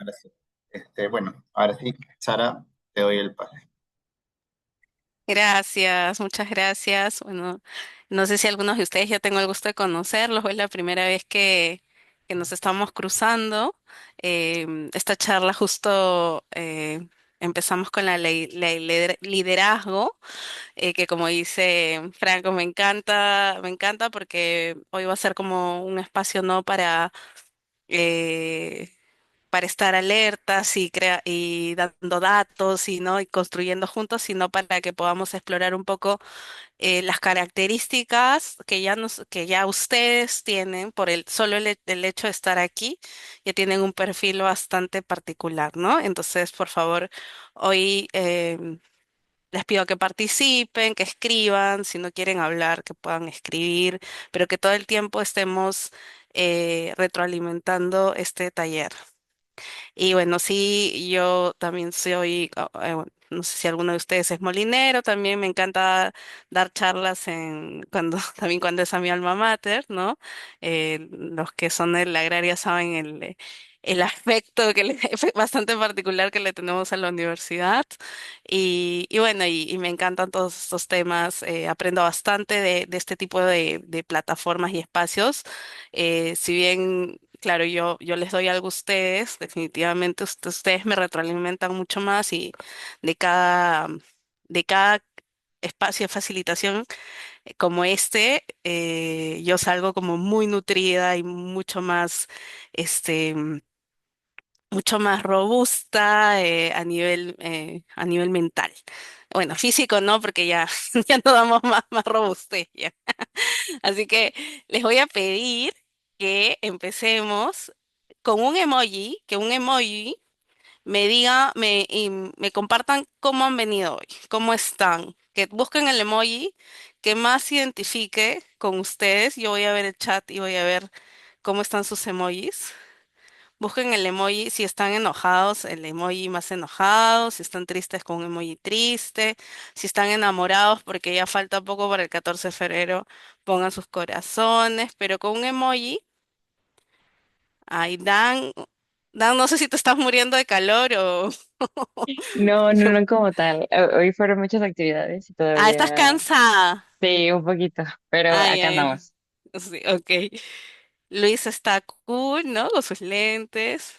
Ahora sí. Bueno, ahora sí, Sara, te doy el pase. Gracias, muchas gracias. Bueno, no sé si algunos de ustedes ya tengo el gusto de conocerlos, es la primera vez que nos estamos cruzando. Esta charla justo empezamos con liderazgo, que como dice Franco, me encanta porque hoy va a ser como un espacio, ¿no? Eh, para estar alertas y dando datos y no y construyendo juntos, sino para que podamos explorar un poco las características que ya ustedes tienen por el hecho de estar aquí, ya tienen un perfil bastante particular, ¿no? Entonces, por favor, hoy les pido que participen, que escriban, si no quieren hablar, que puedan escribir, pero que todo el tiempo estemos retroalimentando este taller. Y bueno, sí, yo también soy, bueno, no sé si alguno de ustedes es molinero, también me encanta dar charlas también cuando es a mi alma mater, ¿no? Los que son de la agraria saben el aspecto bastante particular que le tenemos a la universidad. Y bueno, y me encantan todos estos temas, aprendo bastante de este tipo de plataformas y espacios. Si bien, claro, yo les doy algo a ustedes, definitivamente ustedes me retroalimentan mucho más y de cada, de cada espacio de facilitación como este, yo salgo como muy nutrida y este, mucho más robusta a nivel mental. Bueno, físico no, porque ya, ya no damos más robustez. Así que les voy a pedir que empecemos con un emoji, que un emoji me diga, me compartan cómo han venido hoy, cómo están, que busquen el emoji que más se identifique con ustedes. Yo voy a ver el chat y voy a ver cómo están sus emojis. Busquen el emoji, si están enojados, el emoji más enojado, si están tristes con un emoji triste, si están enamorados porque ya falta poco para el 14 de febrero, pongan sus corazones, pero con un emoji, ay, Dan, no sé si te estás muriendo de calor o... No, no, no como tal. Hoy fueron muchas actividades y Ah, estás todavía, cansada. sí, un poquito, pero Ay, acá ay, andamos. sí, ok. Luis está cool, ¿no? Con sus lentes.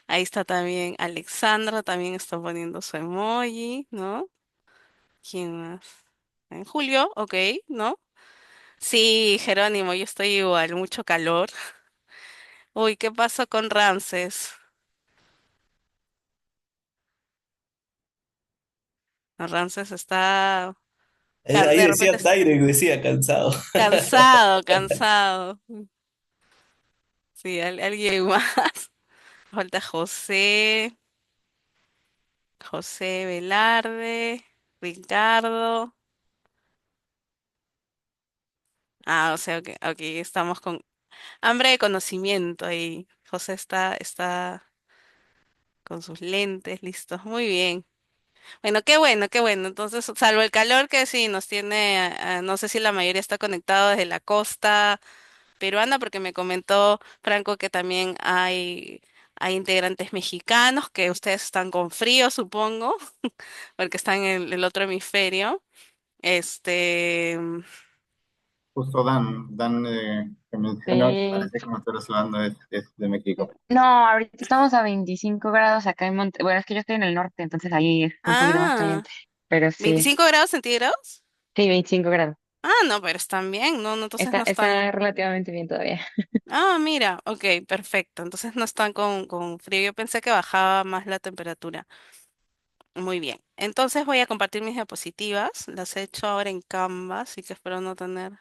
Ahí está también Alexandra, también está poniendo su emoji, ¿no? ¿Quién más? En Julio, ok, ¿no? Sí, Jerónimo, yo estoy igual, mucho calor. Uy, ¿qué pasó con Ramses? Ramses está, Ahí de repente decía está Tyre, decía cansado. cansado, cansado. Sí, alguien más. Falta José Velarde, Ricardo. Ah, o sea, ok, estamos con hambre de conocimiento y José está con sus lentes listos. Muy bien. Bueno, qué bueno, qué bueno. Entonces, salvo el calor que sí nos tiene, no sé si la mayoría está conectado desde la costa peruana, porque me comentó Franco que también hay integrantes mexicanos, que ustedes están con frío, supongo, porque están en el otro hemisferio. Este, Justo Dan, que mencionó, Sí. parece que me estoy hablando es de México. No, ahorita estamos a 25 grados acá en Monte. Bueno, es que yo estoy en el norte, entonces ahí es un poquito más ah, caliente. Pero sí, 25 grados centígrados. sí, 25 grados. Ah, no, pero están bien, no, no, entonces no Está están. relativamente bien todavía. Ah, mira, ok, perfecto. Entonces no están con frío. Yo pensé que bajaba más la temperatura. Muy bien. Entonces voy a compartir mis diapositivas. Las he hecho ahora en Canva, así que espero no tener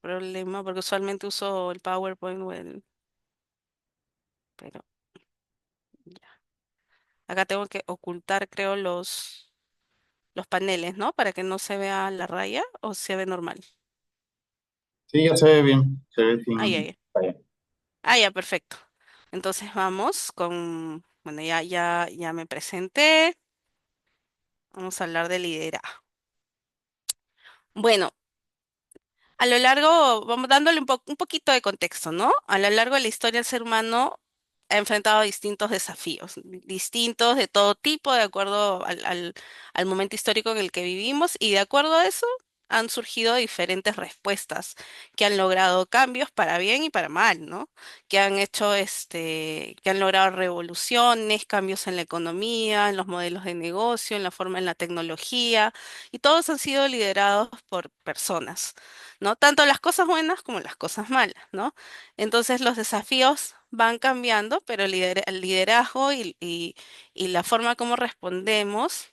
problema, porque usualmente uso el PowerPoint pero ya. Acá tengo que ocultar, creo, los paneles, ¿no? Para que no se vea la raya o se ve normal. Sí, ya se ve bien, se ve Ah, ya, sin ya. falla. Ah, ya, perfecto. Entonces vamos bueno, ya me presenté. Vamos a hablar de liderazgo. Bueno, vamos dándole un poquito de contexto, ¿no? A lo largo de la historia, el ser humano ha enfrentado distintos desafíos, distintos de todo tipo, de acuerdo al momento histórico en el que vivimos, y de acuerdo a eso han surgido diferentes respuestas que han logrado cambios para bien y para mal, ¿no? Que han hecho que han logrado revoluciones, cambios en la economía, en los modelos de negocio, en la forma, en la tecnología, y todos han sido liderados por personas, ¿no? Tanto las cosas buenas como las cosas malas, ¿no? Entonces los desafíos van cambiando, pero el liderazgo y la forma como respondemos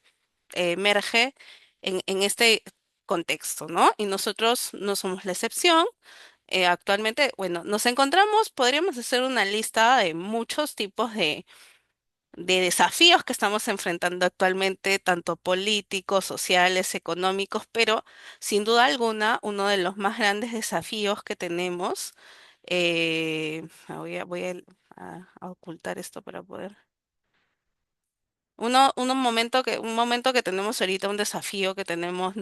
emerge en este contexto, ¿no? Y nosotros no somos la excepción. Actualmente, bueno, nos encontramos, podríamos hacer una lista de muchos tipos de desafíos que estamos enfrentando actualmente, tanto políticos, sociales, económicos, pero sin duda alguna, uno de los más grandes desafíos que tenemos, a ocultar esto para poder. Un momento que tenemos ahorita, un desafío que tenemos,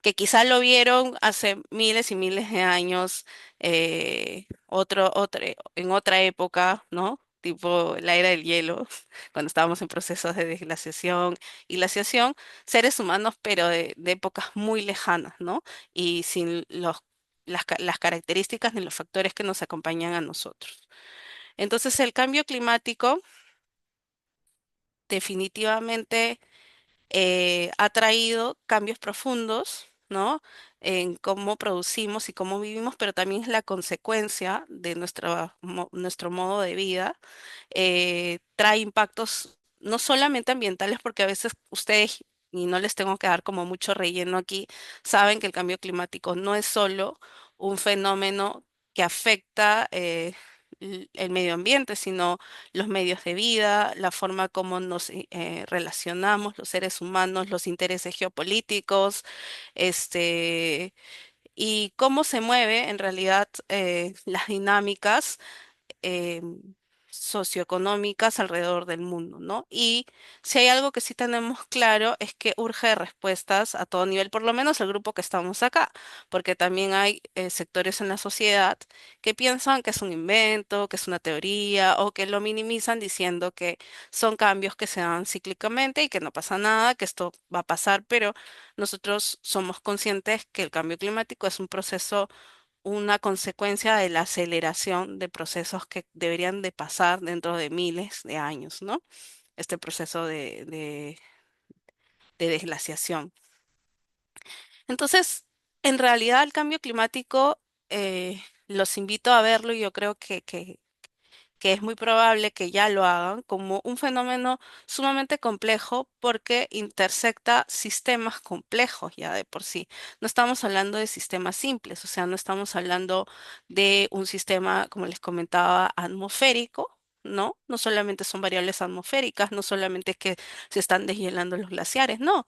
que quizás lo vieron hace miles y miles de años, en otra época, ¿no? Tipo la era del hielo, cuando estábamos en procesos de desglaciación y glaciación, seres humanos, pero de épocas muy lejanas, ¿no? Y sin las características ni los factores que nos acompañan a nosotros. Entonces, el cambio climático definitivamente ha traído cambios profundos, ¿no? En cómo producimos y cómo vivimos, pero también es la consecuencia de nuestro modo de vida. Trae impactos no solamente ambientales, porque a veces ustedes, y no les tengo que dar como mucho relleno aquí, saben que el cambio climático no es solo un fenómeno que afecta el medio ambiente, sino los medios de vida, la forma como nos relacionamos los seres humanos, los intereses geopolíticos, este, y cómo se mueve en realidad las dinámicas eh, socioeconómicas alrededor del mundo, ¿no? Y si hay algo que sí tenemos claro es que urge respuestas a todo nivel, por lo menos el grupo que estamos acá, porque también hay sectores en la sociedad que piensan que es un invento, que es una teoría o que lo minimizan diciendo que son cambios que se dan cíclicamente y que no pasa nada, que esto va a pasar, pero nosotros somos conscientes que el cambio climático es un proceso, una consecuencia de la aceleración de procesos que deberían de pasar dentro de miles de años, ¿no? Este proceso de desglaciación. Entonces, en realidad el cambio climático, los invito a verlo y yo creo que es muy probable que ya lo hagan como un fenómeno sumamente complejo porque intersecta sistemas complejos ya de por sí. No estamos hablando de sistemas simples, o sea, no estamos hablando de un sistema, como les comentaba, atmosférico. No, no solamente son variables atmosféricas, no solamente es que se están deshielando los glaciares, no,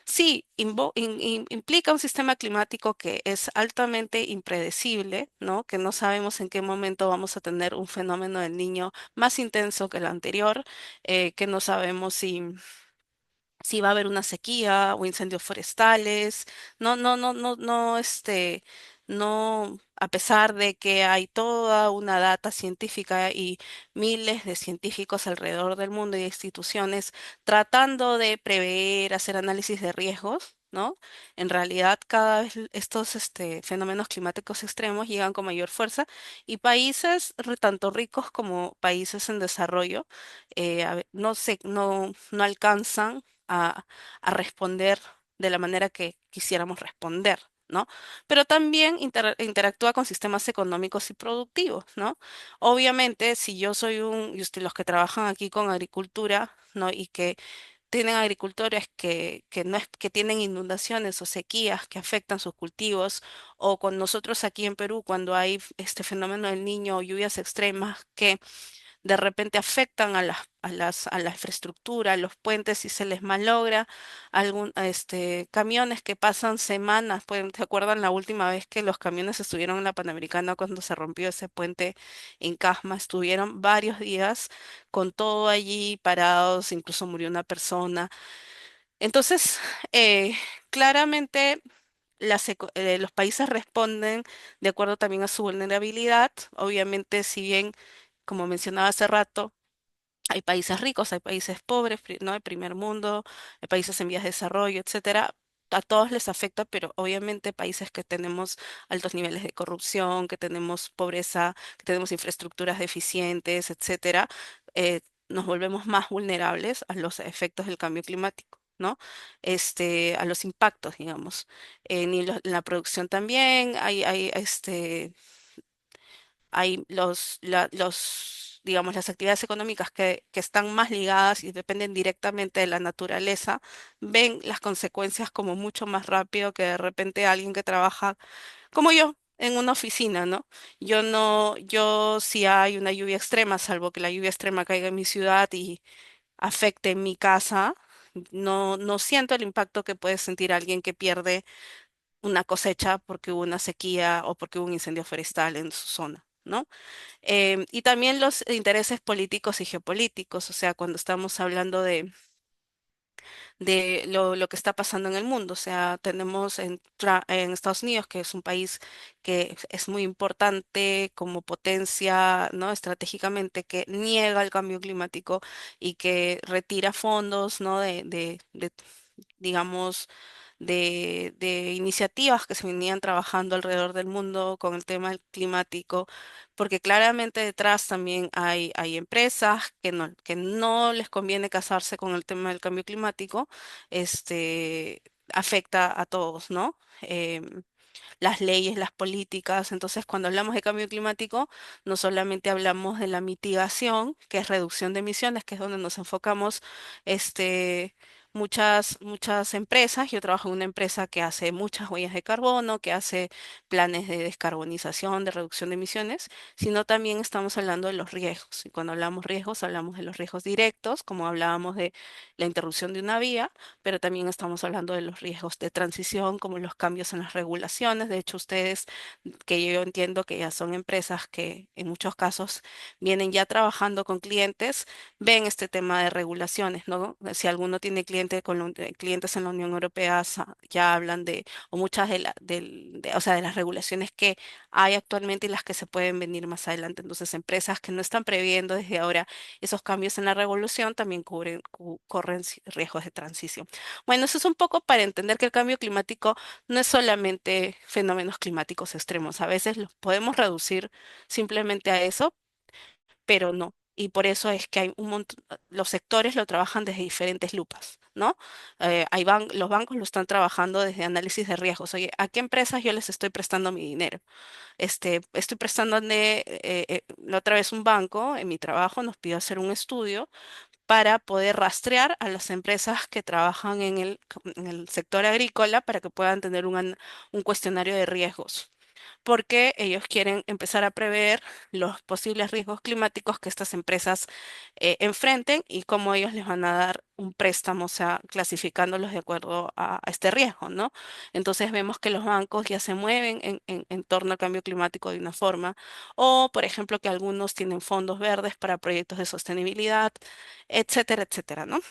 sí, implica un sistema climático que es altamente impredecible, ¿no? Que no sabemos en qué momento vamos a tener un fenómeno del niño más intenso que el anterior, que no sabemos si va a haber una sequía o incendios forestales. No, a pesar de que hay toda una data científica y miles de científicos alrededor del mundo y de instituciones tratando de prever, hacer análisis de riesgos, ¿no? En realidad, cada vez estos fenómenos climáticos extremos llegan con mayor fuerza y países tanto ricos como países en desarrollo no alcanzan a responder de la manera que quisiéramos responder, ¿no? Pero también interactúa con sistemas económicos y productivos, ¿no? Obviamente, si yo soy y los que trabajan aquí con agricultura, ¿no? Y que tienen agricultores que no es, que tienen inundaciones o sequías que afectan sus cultivos, o con nosotros aquí en Perú, cuando hay este fenómeno del Niño o lluvias extremas que de repente afectan a la infraestructura, a los puentes y se les malogra camiones que pasan semanas, pues, ¿te acuerdan la última vez que los camiones estuvieron en la Panamericana cuando se rompió ese puente en Casma? Estuvieron varios días con todo allí parados, incluso murió una persona. Entonces, claramente los países responden de acuerdo también a su vulnerabilidad. Obviamente, si bien como mencionaba hace rato, hay países ricos, hay países pobres, ¿no? El primer mundo, hay países en vías de desarrollo, etcétera. A todos les afecta, pero obviamente países que tenemos altos niveles de corrupción, que tenemos pobreza, que tenemos infraestructuras deficientes, etcétera, nos volvemos más vulnerables a los efectos del cambio climático, ¿no? A los impactos, digamos. En la producción también hay digamos, las actividades económicas que están más ligadas y dependen directamente de la naturaleza, ven las consecuencias como mucho más rápido que de repente alguien que trabaja como yo en una oficina, ¿no? Yo no, yo si hay una lluvia extrema, salvo que la lluvia extrema caiga en mi ciudad y afecte mi casa, no siento el impacto que puede sentir alguien que pierde una cosecha porque hubo una sequía o porque hubo un incendio forestal en su zona, ¿no? Y también los intereses políticos y geopolíticos, o sea, cuando estamos hablando de lo que está pasando en el mundo, o sea, tenemos en Estados Unidos, que es un país que es muy importante como potencia, ¿no? Estratégicamente, que niega el cambio climático y que retira fondos, ¿no? Digamos, de iniciativas que se venían trabajando alrededor del mundo con el tema del climático, porque claramente detrás también hay empresas que no les conviene casarse con el tema del cambio climático, afecta a todos, ¿no? Las leyes, las políticas. Entonces, cuando hablamos de cambio climático, no solamente hablamos de la mitigación, que es reducción de emisiones, que es donde nos enfocamos, muchas empresas. Yo trabajo en una empresa que hace muchas huellas de carbono, que hace planes de descarbonización, de reducción de emisiones, sino también estamos hablando de los riesgos. Y cuando hablamos riesgos, hablamos de los riesgos directos, como hablábamos de la interrupción de una vía, pero también estamos hablando de los riesgos de transición, como los cambios en las regulaciones. De hecho, ustedes, que yo entiendo que ya son empresas que en muchos casos vienen ya trabajando con clientes, ven este tema de regulaciones, ¿no? Si alguno tiene clientes en la Unión Europea, ya hablan o muchas o sea, de las regulaciones que hay actualmente y las que se pueden venir más adelante. Entonces, empresas que no están previendo desde ahora esos cambios en la revolución también corren riesgos de transición. Bueno, eso es un poco para entender que el cambio climático no es solamente fenómenos climáticos extremos. A veces los podemos reducir simplemente a eso, pero no. Y por eso es que hay un montón, los sectores lo trabajan desde diferentes lupas, ¿no? Los bancos lo están trabajando desde análisis de riesgos. Oye, ¿a qué empresas yo les estoy prestando mi dinero? Estoy prestando la otra vez un banco en mi trabajo nos pidió hacer un estudio para poder rastrear a las empresas que trabajan en el sector agrícola para que puedan tener un cuestionario de riesgos, porque ellos quieren empezar a prever los posibles riesgos climáticos que estas empresas enfrenten y cómo ellos les van a dar un préstamo, o sea, clasificándolos de acuerdo a este riesgo, ¿no? Entonces vemos que los bancos ya se mueven en torno al cambio climático de una forma, o por ejemplo que algunos tienen fondos verdes para proyectos de sostenibilidad, etcétera, etcétera, ¿no?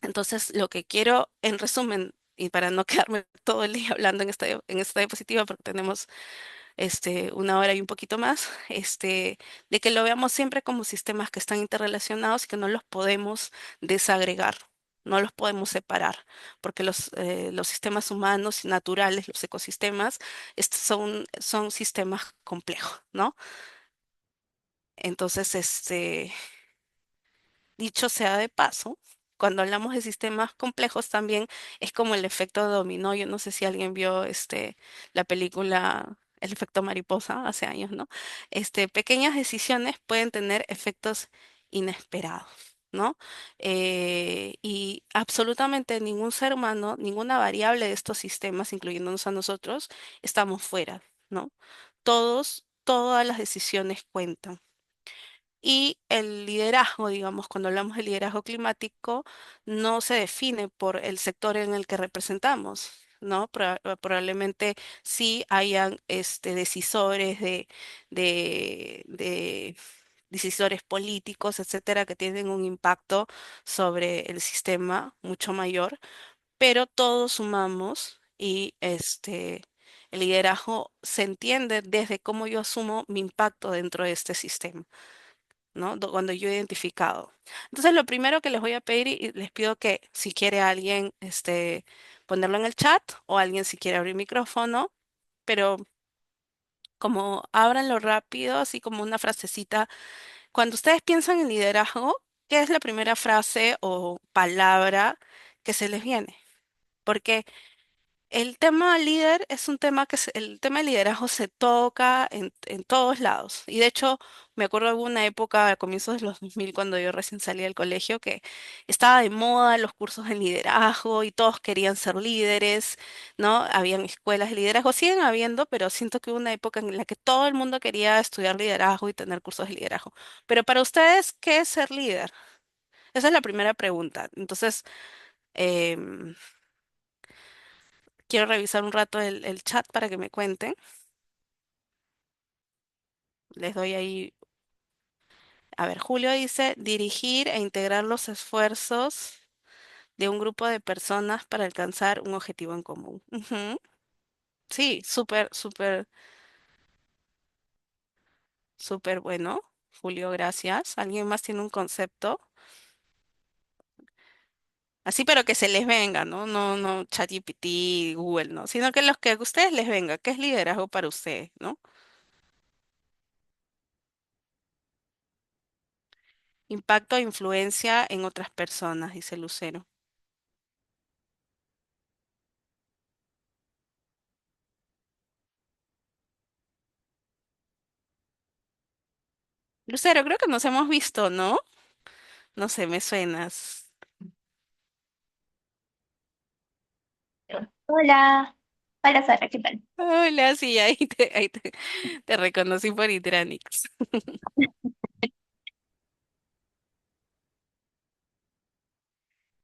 Entonces, lo que quiero, en resumen, y para no quedarme todo el día hablando en esta diapositiva, porque tenemos una hora y un poquito más, de que lo veamos siempre como sistemas que están interrelacionados y que no los podemos desagregar, no los podemos separar, porque los sistemas humanos y naturales, los ecosistemas, son sistemas complejos, ¿no? Entonces, dicho sea de paso, cuando hablamos de sistemas complejos también es como el efecto dominó. Yo no sé si alguien vio la película El efecto mariposa hace años, ¿no? Pequeñas decisiones pueden tener efectos inesperados, ¿no? Y absolutamente ningún ser humano, ninguna variable de estos sistemas, incluyéndonos a nosotros, estamos fuera, ¿no? Todas las decisiones cuentan. Y el liderazgo, digamos, cuando hablamos de liderazgo climático, no se define por el sector en el que representamos, ¿no? Probablemente sí hayan decisores de decisores políticos, etcétera, que tienen un impacto sobre el sistema mucho mayor, pero todos sumamos y el liderazgo se entiende desde cómo yo asumo mi impacto dentro de este sistema. ¿no? Cuando yo he identificado. Entonces, lo primero que les voy a pedir y les pido que si quiere alguien, ponerlo en el chat o alguien si quiere abrir micrófono, pero como ábranlo rápido, así como una frasecita. Cuando ustedes piensan en liderazgo, ¿qué es la primera frase o palabra que se les viene? Porque el tema líder es un tema el tema de liderazgo se toca en todos lados. Y de hecho, me acuerdo de una época, a comienzos de los 2000 cuando yo recién salí del colegio, que estaba de moda los cursos de liderazgo y todos querían ser líderes, ¿no? Habían escuelas de liderazgo, siguen habiendo, pero siento que hubo una época en la que todo el mundo quería estudiar liderazgo y tener cursos de liderazgo. Pero para ustedes, ¿qué es ser líder? Esa es la primera pregunta. Entonces, em, quiero revisar un rato el chat para que me cuenten. Les doy ahí. A ver, Julio dice, dirigir e integrar los esfuerzos de un grupo de personas para alcanzar un objetivo en común. Ujú. Sí, súper, súper, súper bueno. Julio, gracias. ¿Alguien más tiene un concepto? Así, pero que se les venga, ¿no? No, no, ChatGPT, Google, ¿no? Sino que los que a ustedes les venga, ¿qué es liderazgo para ustedes, no? Impacto e influencia en otras personas, dice Lucero. Lucero, creo que nos hemos visto, ¿no? No sé, me suenas. Hola, hola Sara, ¿qué tal? Hola, sí, te reconocí por Itranix.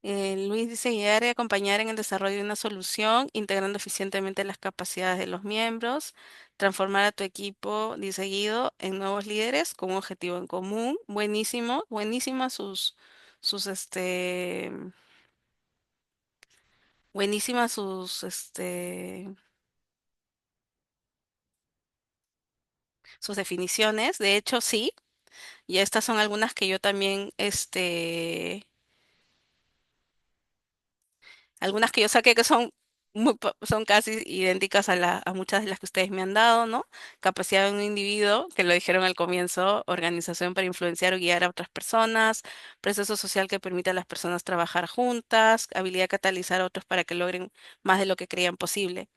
Luis dice guiar y acompañar en el desarrollo de una solución, integrando eficientemente las capacidades de los miembros, transformar a tu equipo, dice Guido, en nuevos líderes con un objetivo en común. Buenísimo, buenísimas buenísimas sus definiciones. De hecho, sí, y estas son algunas que yo también, algunas que yo saqué que son son casi idénticas a muchas de las que ustedes me han dado, ¿no? Capacidad de un individuo, que lo dijeron al comienzo, organización para influenciar o guiar a otras personas, proceso social que permite a las personas trabajar juntas, habilidad de catalizar a otros para que logren más de lo que creían posible.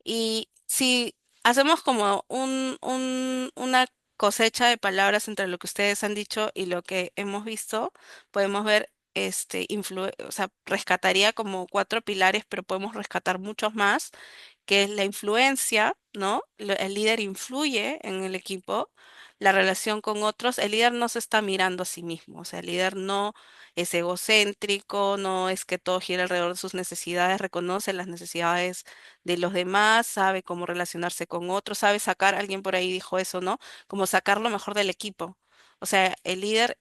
Y si hacemos como una cosecha de palabras entre lo que ustedes han dicho y lo que hemos visto, podemos ver, o sea, rescataría como cuatro pilares, pero podemos rescatar muchos más, que es la influencia, ¿no? El líder influye en el equipo, la relación con otros, el líder no se está mirando a sí mismo, o sea, el líder no es egocéntrico, no es que todo gira alrededor de sus necesidades, reconoce las necesidades de los demás, sabe cómo relacionarse con otros, sabe sacar, alguien por ahí dijo eso, ¿no? Como sacar lo mejor del equipo. O sea, el líder,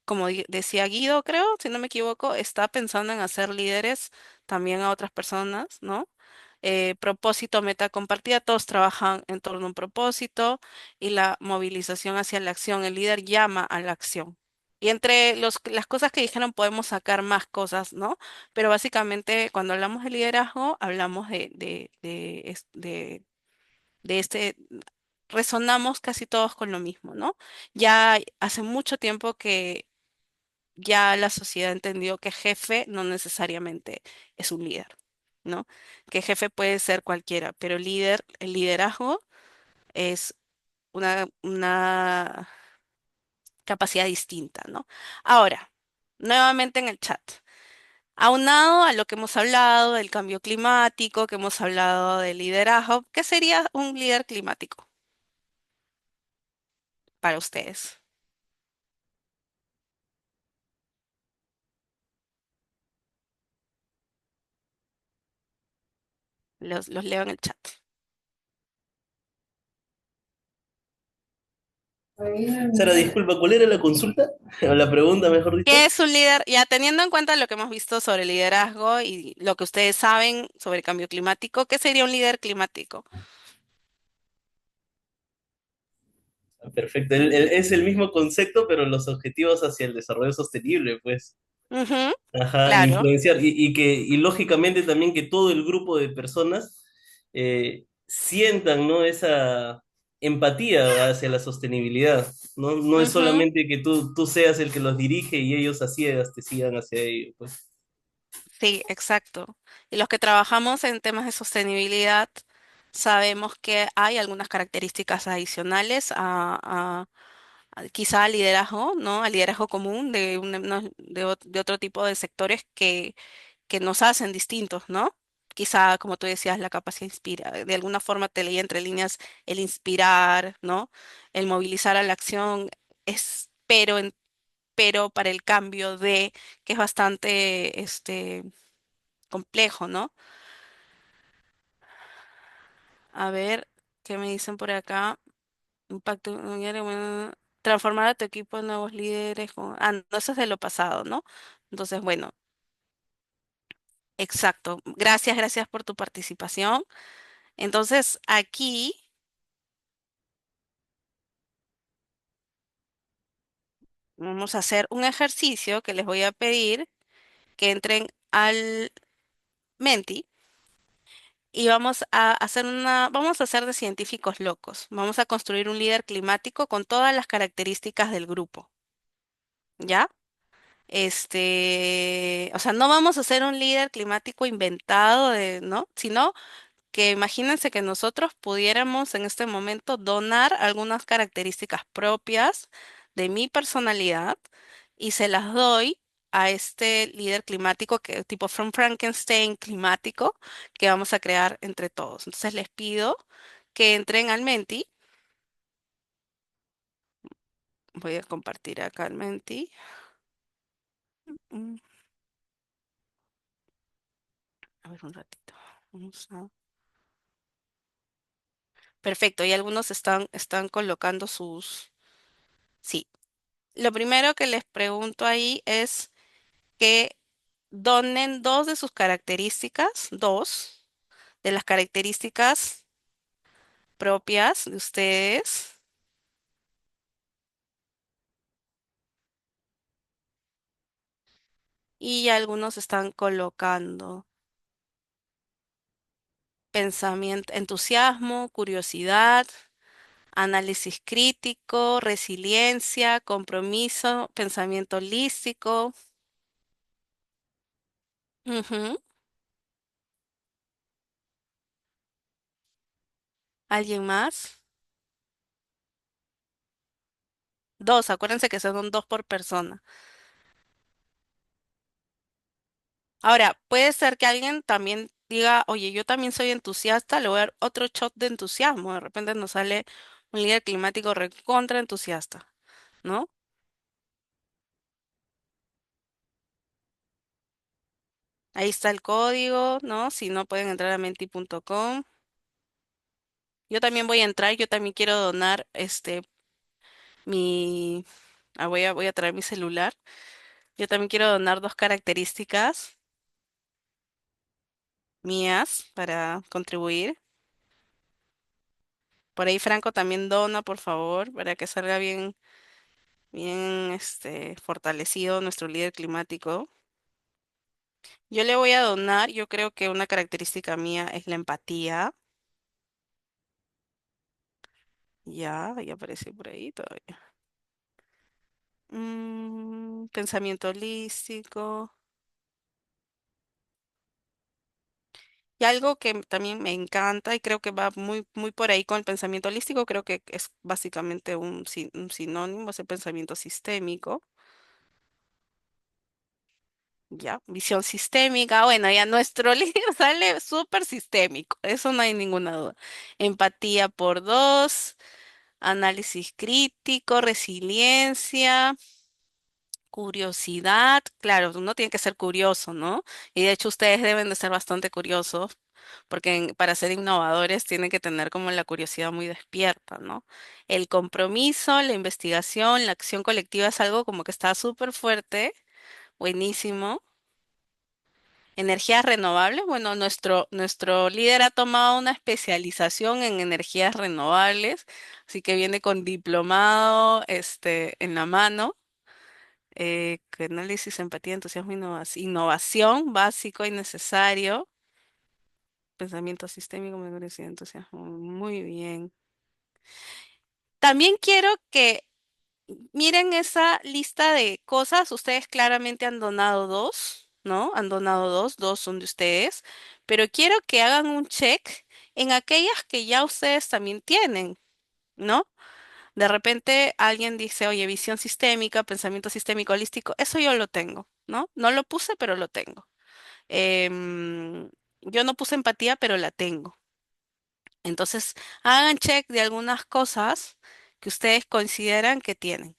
como decía Guido, creo, si no me equivoco, está pensando en hacer líderes también a otras personas, ¿no? Propósito, meta compartida, todos trabajan en torno a un propósito y la movilización hacia la acción. El líder llama a la acción. Y entre las cosas que dijeron podemos sacar más cosas, ¿no? Pero básicamente cuando hablamos de liderazgo, hablamos de resonamos casi todos con lo mismo, ¿no? Ya hace mucho tiempo que ya la sociedad entendió que jefe no necesariamente es un líder, ¿no? Que jefe puede ser cualquiera, pero el liderazgo es una capacidad distinta, ¿no? Ahora, nuevamente en el chat. Aunado a lo que hemos hablado del cambio climático, que hemos hablado del liderazgo, ¿qué sería un líder climático para ustedes? Los leo en el chat. Sara, disculpa, ¿cuál era la consulta? O la pregunta, mejor ¿Qué dicho. es un líder? Ya teniendo en cuenta lo que hemos visto sobre liderazgo y lo que ustedes saben sobre el cambio climático, ¿qué sería un líder climático? Perfecto. Es el mismo concepto, pero los objetivos hacia el desarrollo sostenible, pues. Ujú, Ajá, claro. influenciar y lógicamente también que todo el grupo de personas sientan, ¿no? Esa empatía hacia la sostenibilidad, ¿no? No es Ujú, solamente que tú seas el que los dirige y ellos a ciegas te sigan hacia ello, pues. sí, exacto. Y los que trabajamos en temas de sostenibilidad sabemos que hay algunas características adicionales quizá al liderazgo, ¿no? Al liderazgo común de otro tipo de sectores que nos hacen distintos, ¿no? Quizá, como tú decías, la capacidad inspira, de alguna forma te leí entre líneas el inspirar, ¿no? El movilizar a la acción es, pero para el cambio que es bastante, complejo, ¿no? A ver, ¿qué me dicen por acá? Impacto inmobiliario, bueno, transformar a tu equipo en nuevos líderes. No, eso es de lo pasado, ¿no? Entonces, bueno, exacto. Gracias, gracias por tu participación. Entonces, aquí vamos a hacer un ejercicio que les voy a pedir que entren al Menti y vamos a hacer de científicos locos. Vamos a construir un líder climático con todas las características del grupo, ¿ya? O sea, no vamos a hacer un líder climático inventado ¿no? Sino que imagínense que nosotros pudiéramos en este momento donar algunas características propias de mi personalidad y se las doy a este líder climático que tipo from Frankenstein climático que vamos a crear entre todos. Entonces les pido que entren al Menti. Voy a compartir acá el Menti. Mm, A ver un ratito. Vamos a... Perfecto, y algunos están colocando sus... Sí. Lo primero que les pregunto ahí es que donen dos de sus características, dos de las características propias de ustedes. Y algunos están colocando pensamiento, entusiasmo, curiosidad, análisis crítico, resiliencia, compromiso, pensamiento holístico. Ujú. ¿Alguien más? Dos, acuérdense que son dos por persona. Ahora, puede ser que alguien también diga, oye, yo también soy entusiasta, le voy a dar otro shot de entusiasmo. De repente nos sale un líder climático recontra entusiasta, ¿no? Ahí está el código, ¿no? Si no, pueden entrar a menti.com. Yo también voy a entrar, yo también quiero donar mi. Voy a traer mi celular. Yo también quiero donar dos características mías para contribuir. Por ahí Franco también dona, por favor, para que salga bien, bien, fortalecido nuestro líder climático. Yo le voy a donar, yo creo que una característica mía es la empatía. Ya apareció por ahí todavía. Pensamiento holístico. Y algo que también me encanta y creo que va muy, muy por ahí con el pensamiento holístico, creo que es básicamente un sinónimo, es el pensamiento sistémico. Ya, visión sistémica. Bueno, ya nuestro libro sale súper sistémico, eso no hay ninguna duda. Empatía por dos, análisis crítico, resiliencia, curiosidad. Claro, uno tiene que ser curioso, ¿no? Y de hecho ustedes deben de ser bastante curiosos, porque para ser innovadores tienen que tener como la curiosidad muy despierta, ¿no? El compromiso, la investigación, la acción colectiva es algo como que está súper fuerte, buenísimo. Energías renovables. Bueno, nuestro líder ha tomado una especialización en energías renovables, así que viene con diplomado, en la mano. Que análisis, empatía, entusiasmo, innovación básico y necesario. Pensamiento sistémico, memoria y entusiasmo. Muy bien. También quiero que miren esa lista de cosas. Ustedes claramente han donado dos, ¿no? Han donado dos, dos son de ustedes. Pero quiero que hagan un check en aquellas que ya ustedes también tienen, ¿no? De repente alguien dice, oye, visión sistémica, pensamiento sistémico holístico, eso yo lo tengo, ¿no? No lo puse, pero lo tengo. Em, yo no puse empatía, pero la tengo. Entonces, hagan check de algunas cosas que ustedes consideran que tienen.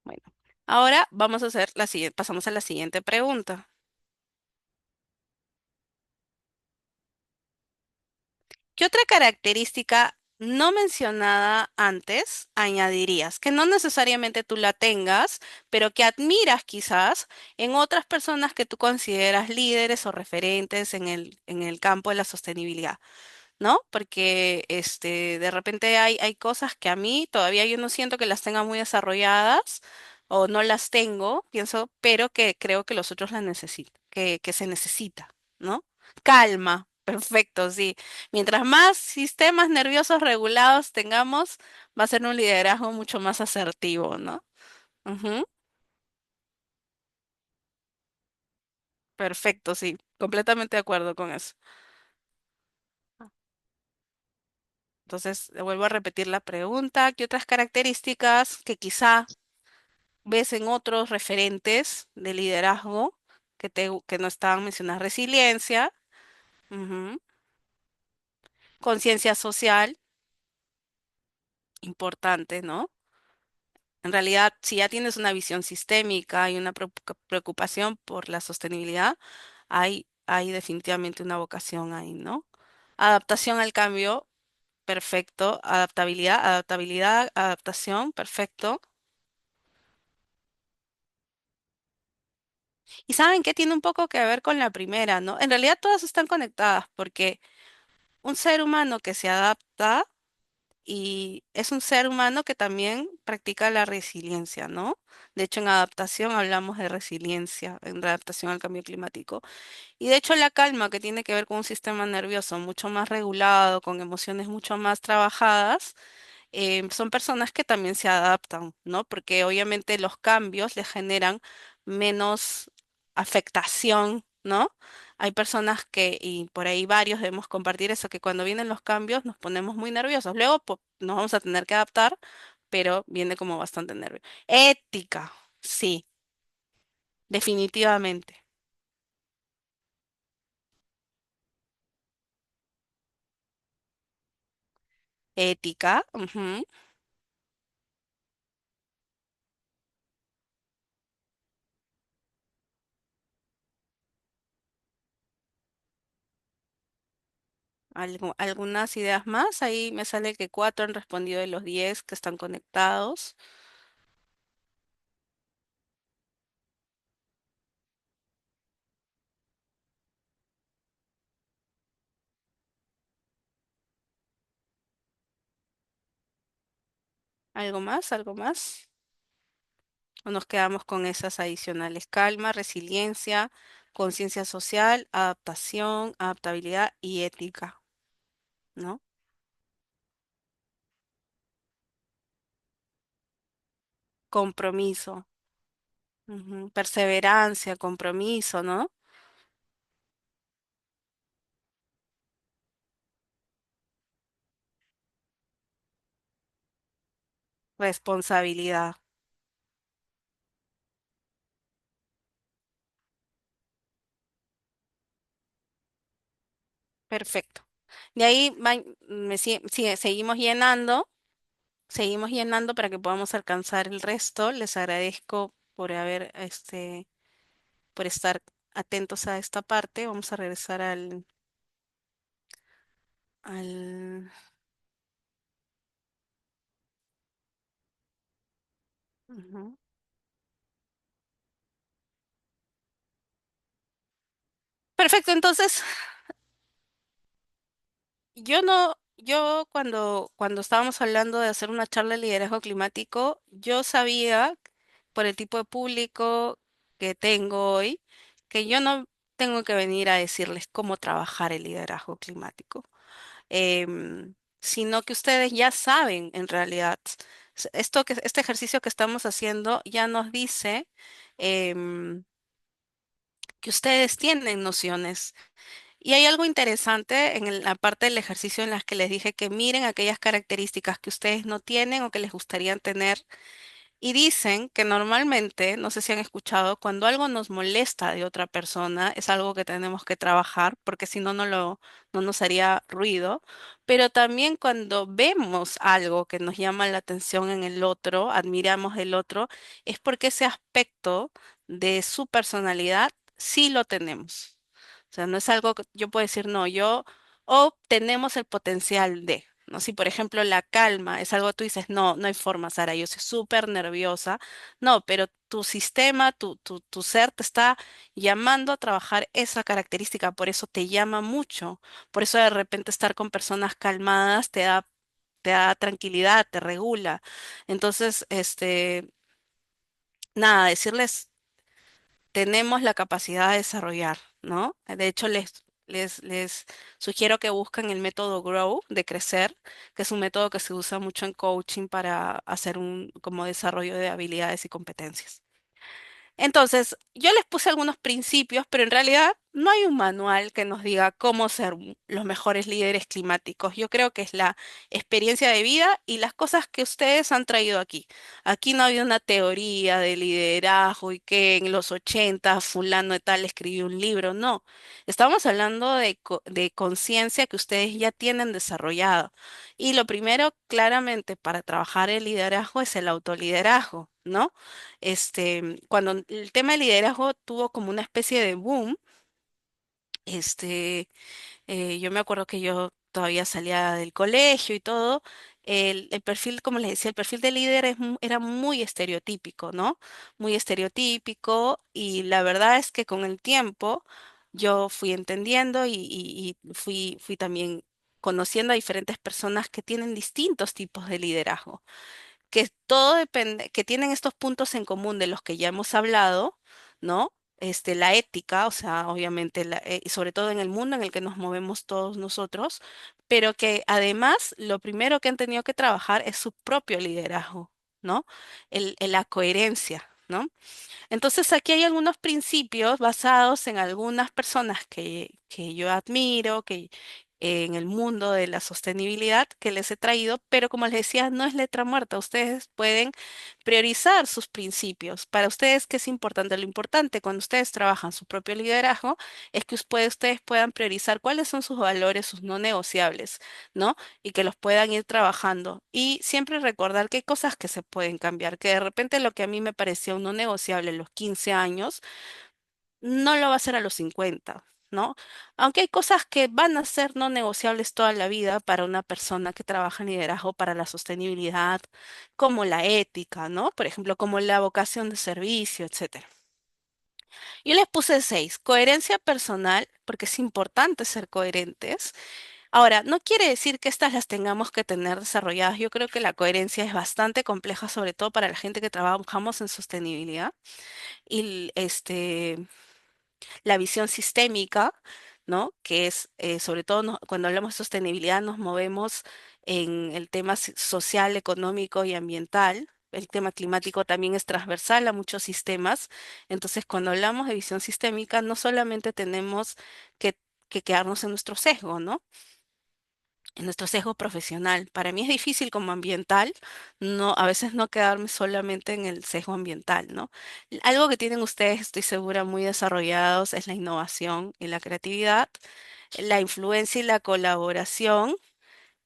Bueno, ahora vamos a hacer la siguiente, pasamos a la siguiente pregunta. ¿Qué otra característica no mencionada antes añadirías? Que no necesariamente tú la tengas, pero que admiras quizás en otras personas que tú consideras líderes o referentes en el campo de la sostenibilidad. ¿No? Porque de repente hay cosas que a mí todavía yo no siento que las tenga muy desarrolladas o no las tengo, pienso, pero que creo que los otros las necesitan, que se necesita, ¿no? Calma, perfecto, sí. Mientras más sistemas nerviosos regulados tengamos, va a ser un liderazgo mucho más asertivo, ¿no? Ujú, perfecto, sí, completamente de acuerdo con eso. Entonces, le vuelvo a repetir la pregunta. ¿Qué otras características que quizá ves en otros referentes de liderazgo que no estaban mencionadas? Resiliencia, ujú, conciencia social, importante, ¿no? En realidad, si ya tienes una visión sistémica y una preocupación por la sostenibilidad, hay definitivamente una vocación ahí, ¿no? Adaptación al cambio, perfecto. Adaptabilidad, adaptación, perfecto. Y saben que tiene un poco que ver con la primera, ¿no? En realidad todas están conectadas porque un ser humano que se adapta y es un ser humano que también practica la resiliencia, ¿no? De hecho, en adaptación hablamos de resiliencia, en adaptación al cambio climático. Y de hecho, la calma, que tiene que ver con un sistema nervioso mucho más regulado, con emociones mucho más trabajadas, son personas que también se adaptan, ¿no? Porque obviamente los cambios les generan menos afectación, ¿no? Hay personas que, y por ahí varios debemos compartir eso, que cuando vienen los cambios nos ponemos muy nerviosos. Luego nos vamos a tener que adaptar, pero viene como bastante nervio. Ética, sí, definitivamente. Ética, ujú. Algunas ideas más. Ahí me sale que cuatro han respondido de los 10 que están conectados. ¿Algo más? ¿Algo más? ¿O nos quedamos con esas adicionales? Calma, resiliencia, conciencia social, adaptación, adaptabilidad y ética, ¿no? Compromiso, ujú, perseverancia, compromiso, ¿no? Responsabilidad. Perfecto. De ahí seguimos llenando para que podamos alcanzar el resto. Les agradezco por haber, por estar atentos a esta parte. Vamos a regresar al, ujú. Perfecto, entonces yo cuando estábamos hablando de hacer una charla de liderazgo climático, yo sabía por el tipo de público que tengo hoy, que yo no tengo que venir a decirles cómo trabajar el liderazgo climático, sino que ustedes ya saben en realidad. Este ejercicio que estamos haciendo ya nos dice em, que ustedes tienen nociones. Y hay algo interesante en la parte del ejercicio en las que les dije que miren aquellas características que ustedes no tienen o que les gustaría tener. Y dicen que normalmente, no sé si han escuchado, cuando algo nos molesta de otra persona, es algo que tenemos que trabajar, porque si no, no nos haría ruido. Pero también cuando vemos algo que nos llama la atención en el otro, admiramos del otro, es porque ese aspecto de su personalidad sí lo tenemos. O sea, no es algo que yo puedo decir, no, o tenemos el potencial de. ¿No? Si, por ejemplo, la calma es algo que tú dices, no, no hay forma, Sara, yo soy súper nerviosa. No, pero tu sistema, tu ser te está llamando a trabajar esa característica, por eso te llama mucho. Por eso de repente estar con personas calmadas te da tranquilidad, te regula. Entonces, nada, decirles tenemos la capacidad de desarrollar, ¿no? De hecho, les sugiero que busquen el método Grow de crecer, que es un método que se usa mucho en coaching para hacer un como desarrollo de habilidades y competencias. Entonces, yo les puse algunos principios, pero en realidad no hay un manual que nos diga cómo ser los mejores líderes climáticos. Yo creo que es la experiencia de vida y las cosas que ustedes han traído aquí. Aquí no había una teoría de liderazgo y que en los 80 fulano de tal escribió un libro. No, estamos hablando de conciencia que ustedes ya tienen desarrollado. Y lo primero, claramente, para trabajar el liderazgo es el autoliderazgo, ¿no? Cuando el tema de liderazgo tuvo como una especie de boom, este, yo me acuerdo que yo todavía salía del colegio y todo. El perfil, como les decía, el perfil de líder era muy estereotípico, ¿no? Muy estereotípico y la verdad es que con el tiempo yo fui entendiendo y fui también conociendo a diferentes personas que tienen distintos tipos de liderazgo que todo depende, que tienen estos puntos en común de los que ya hemos hablado, ¿no? La ética, o sea, obviamente, y sobre todo en el mundo en el que nos movemos todos nosotros, pero que además lo primero que han tenido que trabajar es su propio liderazgo, ¿no? La coherencia, ¿no? Entonces aquí hay algunos principios basados en algunas personas que yo admiro, que en el mundo de la sostenibilidad que les he traído, pero como les decía, no es letra muerta. Ustedes pueden priorizar sus principios. Para ustedes, ¿qué es importante? Lo importante cuando ustedes trabajan su propio liderazgo es que ustedes puedan priorizar cuáles son sus valores, sus no negociables, ¿no? Y que los puedan ir trabajando. Y siempre recordar que hay cosas que se pueden cambiar, que de repente lo que a mí me parecía un no negociable a los 15 años, no lo va a ser a los 50, ¿no? Aunque hay cosas que van a ser no negociables toda la vida para una persona que trabaja en liderazgo para la sostenibilidad, como la ética, ¿no? Por ejemplo, como la vocación de servicio, etcétera. Yo les puse 6, coherencia personal, porque es importante ser coherentes. Ahora, no quiere decir que estas las tengamos que tener desarrolladas. Yo creo que la coherencia es bastante compleja, sobre todo para la gente que trabajamos en sostenibilidad. Y la visión sistémica, ¿no? Que es, sobre todo cuando hablamos de sostenibilidad, nos movemos en el tema social, económico y ambiental. El tema climático también es transversal a muchos sistemas. Entonces, cuando hablamos de visión sistémica, no solamente tenemos que, que quedarnos en nuestro sesgo, ¿no? En nuestro sesgo profesional. Para mí es difícil como ambiental, no, a veces no quedarme solamente en el sesgo ambiental, ¿no? Algo que tienen ustedes, estoy segura, muy desarrollados es la innovación y la creatividad, la influencia y la colaboración,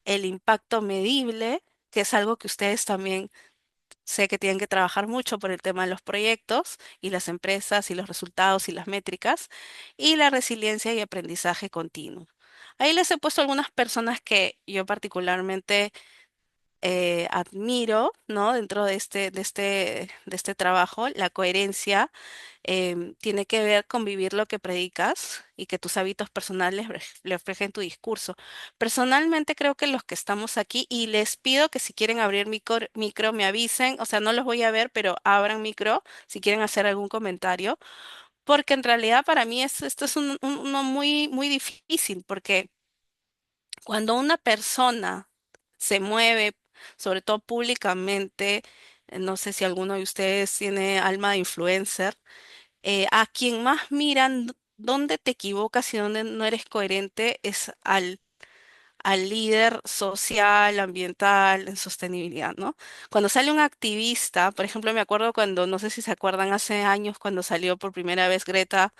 el impacto medible, que es algo que ustedes también sé que tienen que trabajar mucho por el tema de los proyectos y las empresas y los resultados y las métricas, y la resiliencia y aprendizaje continuo. Ahí les he puesto algunas personas que yo particularmente admiro, ¿no? Dentro de este trabajo, la coherencia tiene que ver con vivir lo que predicas y que tus hábitos personales le reflejen tu discurso. Personalmente creo que los que estamos aquí, y les pido que si quieren abrir micro me avisen, o sea, no los voy a ver, pero abran micro si quieren hacer algún comentario, porque en realidad para mí esto es uno muy, muy difícil, porque cuando una persona se mueve, sobre todo públicamente, no sé si alguno de ustedes tiene alma de influencer, a quien más miran dónde te equivocas y dónde no eres coherente es al líder social, ambiental, en sostenibilidad, ¿no? Cuando sale un activista, por ejemplo, me acuerdo cuando, no sé si se acuerdan, hace años cuando salió por primera vez Greta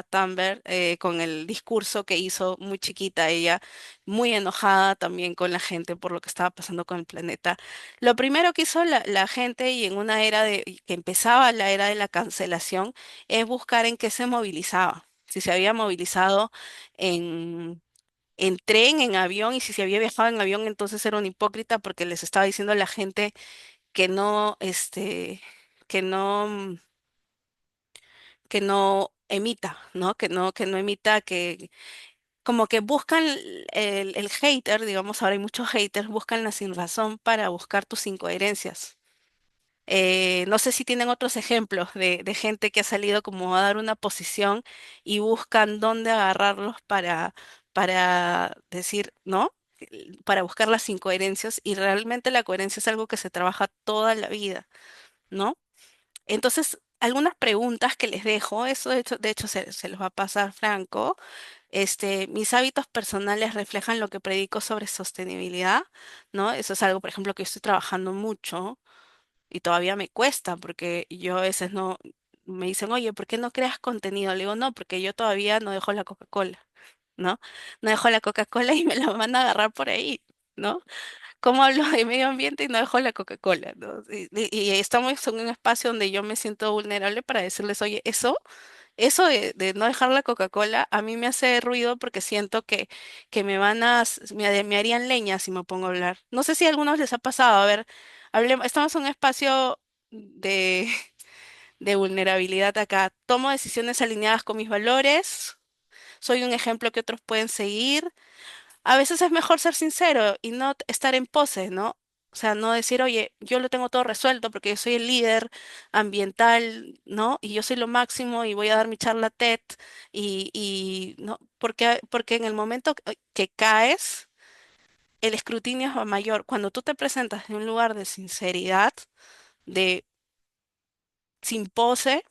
Thunberg, con el discurso que hizo muy chiquita ella, muy enojada también con la gente por lo que estaba pasando con el planeta. Lo primero que hizo la gente y en una era que empezaba la era de la cancelación es buscar en qué se movilizaba. Si se había movilizado en tren, en avión, y si se había viajado en avión, entonces era un hipócrita porque les estaba diciendo a la gente que no, que no, que no emita, ¿no? Que no emita, que como que buscan el hater, digamos, ahora hay muchos haters, buscan la sin razón para buscar tus incoherencias. No sé si tienen otros ejemplos de gente que ha salido como a dar una posición y buscan dónde agarrarlos para decir, ¿no? Para buscar las incoherencias, y realmente la coherencia es algo que se trabaja toda la vida, ¿no? Entonces, algunas preguntas que les dejo, eso de hecho se los va a pasar Franco. Mis hábitos personales reflejan lo que predico sobre sostenibilidad, ¿no? Eso es algo, por ejemplo, que yo estoy trabajando mucho y todavía me cuesta porque yo a veces no, me dicen, oye, ¿por qué no creas contenido? Le digo, no, porque yo todavía no dejo la Coca-Cola, ¿no? No dejo la Coca-Cola y me la van a agarrar por ahí, ¿no? ¿Cómo hablo de medio ambiente y no dejo la Coca-Cola? ¿No? Y estamos en un espacio donde yo me siento vulnerable para decirles, oye, eso de no dejar la Coca-Cola a mí me hace ruido porque siento que me harían leña si me pongo a hablar. No sé si a algunos les ha pasado. A ver, estamos en un espacio de, de vulnerabilidad acá. Tomo decisiones alineadas con mis valores. Soy un ejemplo que otros pueden seguir. A veces es mejor ser sincero y no estar en pose, ¿no? O sea, no decir, oye, yo lo tengo todo resuelto porque yo soy el líder ambiental, ¿no? Y yo soy lo máximo y voy a dar mi charla TED ¿no? Porque en el momento que caes, el escrutinio es mayor. Cuando tú te presentas en un lugar de sinceridad, de sin pose,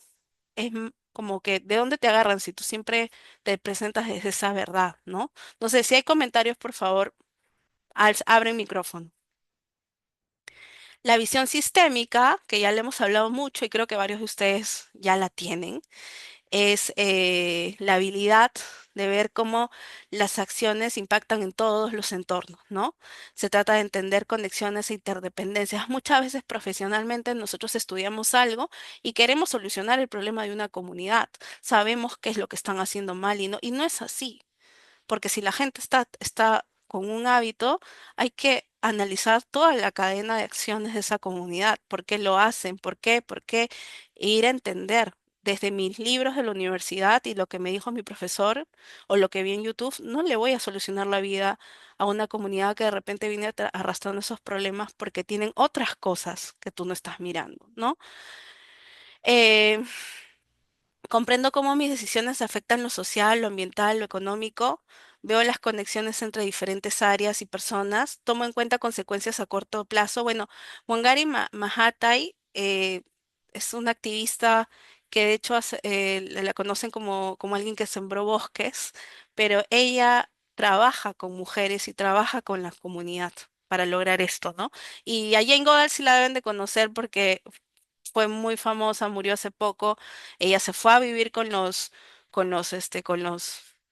como que de dónde te agarran si tú siempre te presentas desde esa verdad, ¿no? No sé, si hay comentarios, por favor, abre el micrófono. La visión sistémica, que ya le hemos hablado mucho y creo que varios de ustedes ya la tienen, es la habilidad de ver cómo las acciones impactan en todos los entornos, ¿no? Se trata de entender conexiones e interdependencias. Muchas veces profesionalmente nosotros estudiamos algo y queremos solucionar el problema de una comunidad. Sabemos qué es lo que están haciendo mal y no es así. Porque si la gente está con un hábito, hay que analizar toda la cadena de acciones de esa comunidad. ¿Por qué lo hacen? ¿Por qué? ¿Por qué? E ir a entender. Desde mis libros de la universidad y lo que me dijo mi profesor o lo que vi en YouTube, no le voy a solucionar la vida a una comunidad que de repente viene arrastrando esos problemas porque tienen otras cosas que tú no estás mirando, ¿no? Eh, Comprendo cómo mis decisiones afectan lo social, lo ambiental, lo económico. Veo las conexiones entre diferentes áreas y personas. Tomo en cuenta consecuencias a corto plazo. Bueno, Wangari Maathai es una activista que de hecho la conocen como alguien que sembró bosques, pero ella trabaja con mujeres y trabaja con la comunidad para lograr esto, ¿no? Y a Jane Goodall sí la deben de conocer porque fue muy famosa, murió hace poco. Ella se fue a vivir con los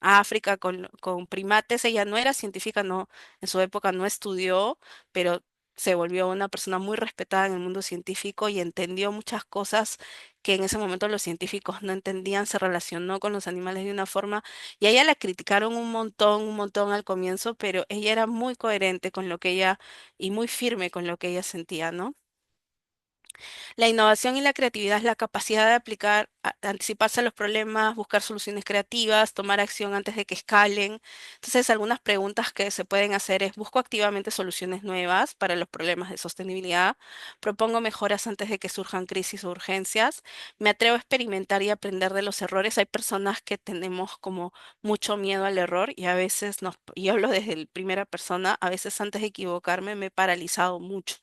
a África, con primates. Ella no era científica, no, en su época no estudió, pero se volvió una persona muy respetada en el mundo científico y entendió muchas cosas que en ese momento los científicos no entendían, se relacionó con los animales de una forma y a ella la criticaron un montón al comienzo, pero ella era muy coherente con lo que ella y muy firme con lo que ella sentía, ¿no? La innovación y la creatividad es la capacidad de aplicar, anticiparse a los problemas, buscar soluciones creativas, tomar acción antes de que escalen. Entonces, algunas preguntas que se pueden hacer es, ¿busco activamente soluciones nuevas para los problemas de sostenibilidad? ¿Propongo mejoras antes de que surjan crisis o urgencias? ¿Me atrevo a experimentar y aprender de los errores? Hay personas que tenemos como mucho miedo al error y a veces y hablo desde el primera persona, a veces antes de equivocarme me he paralizado mucho.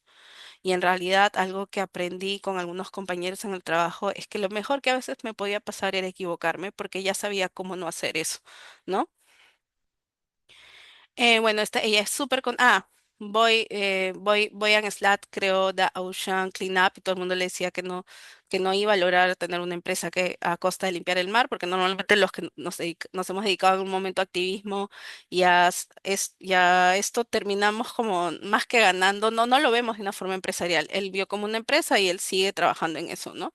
Y en realidad algo que aprendí con algunos compañeros en el trabajo es que lo mejor que a veces me podía pasar era equivocarme porque ya sabía cómo no hacer eso, ¿no? Bueno, ella es súper Boyan Slat creó The Ocean Cleanup y todo el mundo le decía que no iba a lograr tener una empresa que a costa de limpiar el mar, porque normalmente los que nos hemos dedicado en un momento a activismo ya esto terminamos como más que ganando, no lo vemos de una forma empresarial. Él vio como una empresa y él sigue trabajando en eso, ¿no?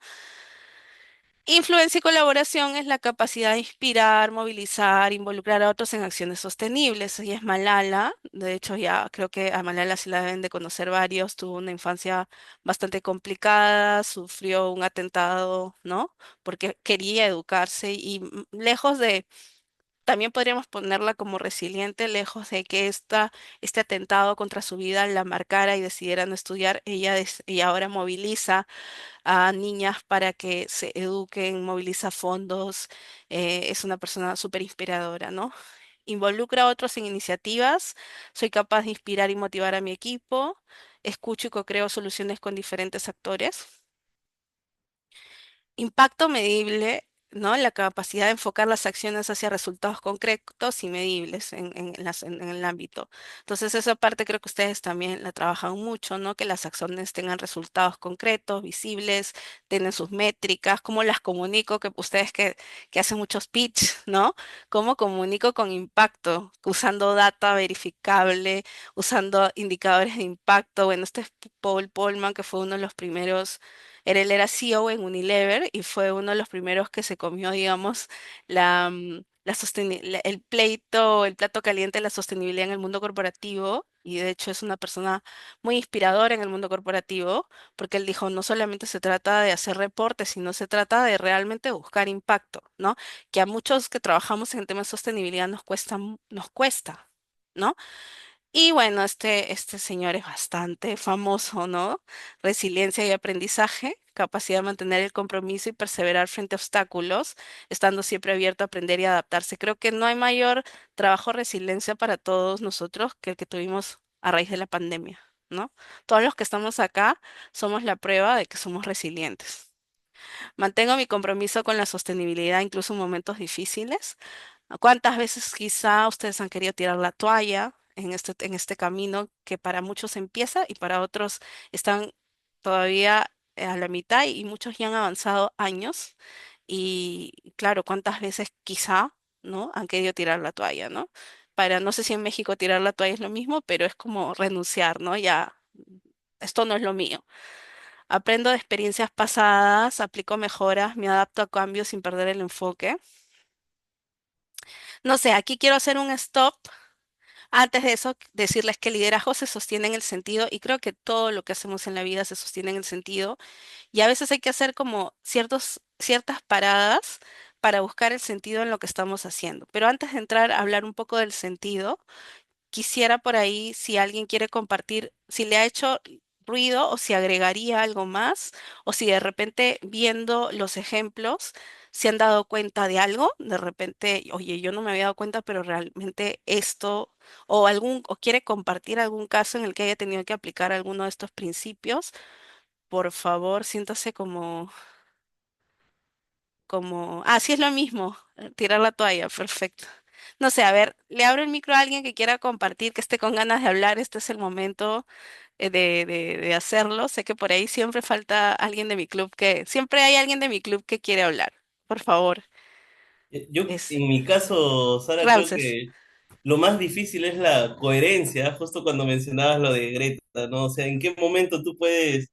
Influencia y colaboración es la capacidad de inspirar, movilizar, involucrar a otros en acciones sostenibles. Ella es Malala. De hecho, ya creo que a Malala sí la deben de conocer varios. Tuvo una infancia bastante complicada, sufrió un atentado, ¿no? Porque quería educarse y lejos de, también podríamos ponerla como resiliente, lejos de que este atentado contra su vida la marcara y decidiera no estudiar. Ella ahora moviliza a niñas para que se eduquen, moviliza fondos, es una persona súper inspiradora, ¿no? Involucra a otros en iniciativas, soy capaz de inspirar y motivar a mi equipo, escucho y co-creo soluciones con diferentes actores. Impacto medible, ¿no? La capacidad de enfocar las acciones hacia resultados concretos y medibles en el ámbito. Entonces, esa parte creo que ustedes también la trabajan mucho, ¿no? Que las acciones tengan resultados concretos, visibles, tienen sus métricas, cómo las comunico, que ustedes que hacen muchos pitch, ¿no? ¿Cómo comunico con impacto? Usando data verificable, usando indicadores de impacto. Bueno, este es Paul Polman, que fue uno de los primeros él era CEO en Unilever y fue uno de los primeros que se comió, digamos, el pleito, el plato caliente de la sostenibilidad en el mundo corporativo. Y de hecho es una persona muy inspiradora en el mundo corporativo, porque él dijo, no solamente se trata de hacer reportes, sino se trata de realmente buscar impacto, ¿no? Que a muchos que trabajamos en temas de sostenibilidad nos cuesta, ¿no? Y bueno, este señor es bastante famoso, ¿no? Resiliencia y aprendizaje, capacidad de mantener el compromiso y perseverar frente a obstáculos, estando siempre abierto a aprender y adaptarse. Creo que no hay mayor trabajo de resiliencia para todos nosotros que el que tuvimos a raíz de la pandemia, ¿no? Todos los que estamos acá somos la prueba de que somos resilientes. Mantengo mi compromiso con la sostenibilidad incluso en momentos difíciles. ¿Cuántas veces quizá ustedes han querido tirar la toalla en este camino que para muchos empieza y para otros están todavía a la mitad y muchos ya han avanzado años? Y claro, ¿cuántas veces quizá, ¿no? Han querido tirar la toalla, ¿no? No sé si en México tirar la toalla es lo mismo, pero es como renunciar, ¿no? Ya, esto no es lo mío. Aprendo de experiencias pasadas, aplico mejoras, me adapto a cambios sin perder el enfoque. No sé, aquí quiero hacer un stop. Antes de eso, decirles que el liderazgo se sostiene en el sentido, y creo que todo lo que hacemos en la vida se sostiene en el sentido, y a veces hay que hacer como ciertas paradas para buscar el sentido en lo que estamos haciendo. Pero antes de entrar a hablar un poco del sentido, quisiera por ahí, si alguien quiere compartir, si le ha hecho ruido o si agregaría algo más, o si de repente viendo los ejemplos se han dado cuenta de algo, de repente, oye, yo no me había dado cuenta, pero realmente esto, o quiere compartir algún caso en el que haya tenido que aplicar alguno de estos principios, por favor, siéntase sí es lo mismo, tirar la toalla, perfecto. No sé, a ver, le abro el micro a alguien que quiera compartir, que esté con ganas de hablar, este es el momento de hacerlo. Sé que por ahí siempre falta alguien de mi club siempre hay alguien de mi club que quiere hablar. Por favor, Yo, es en mi caso, Sara, creo Ramses. que lo más difícil es la coherencia, justo cuando mencionabas lo de Greta, ¿no? O sea, ¿en qué momento tú puedes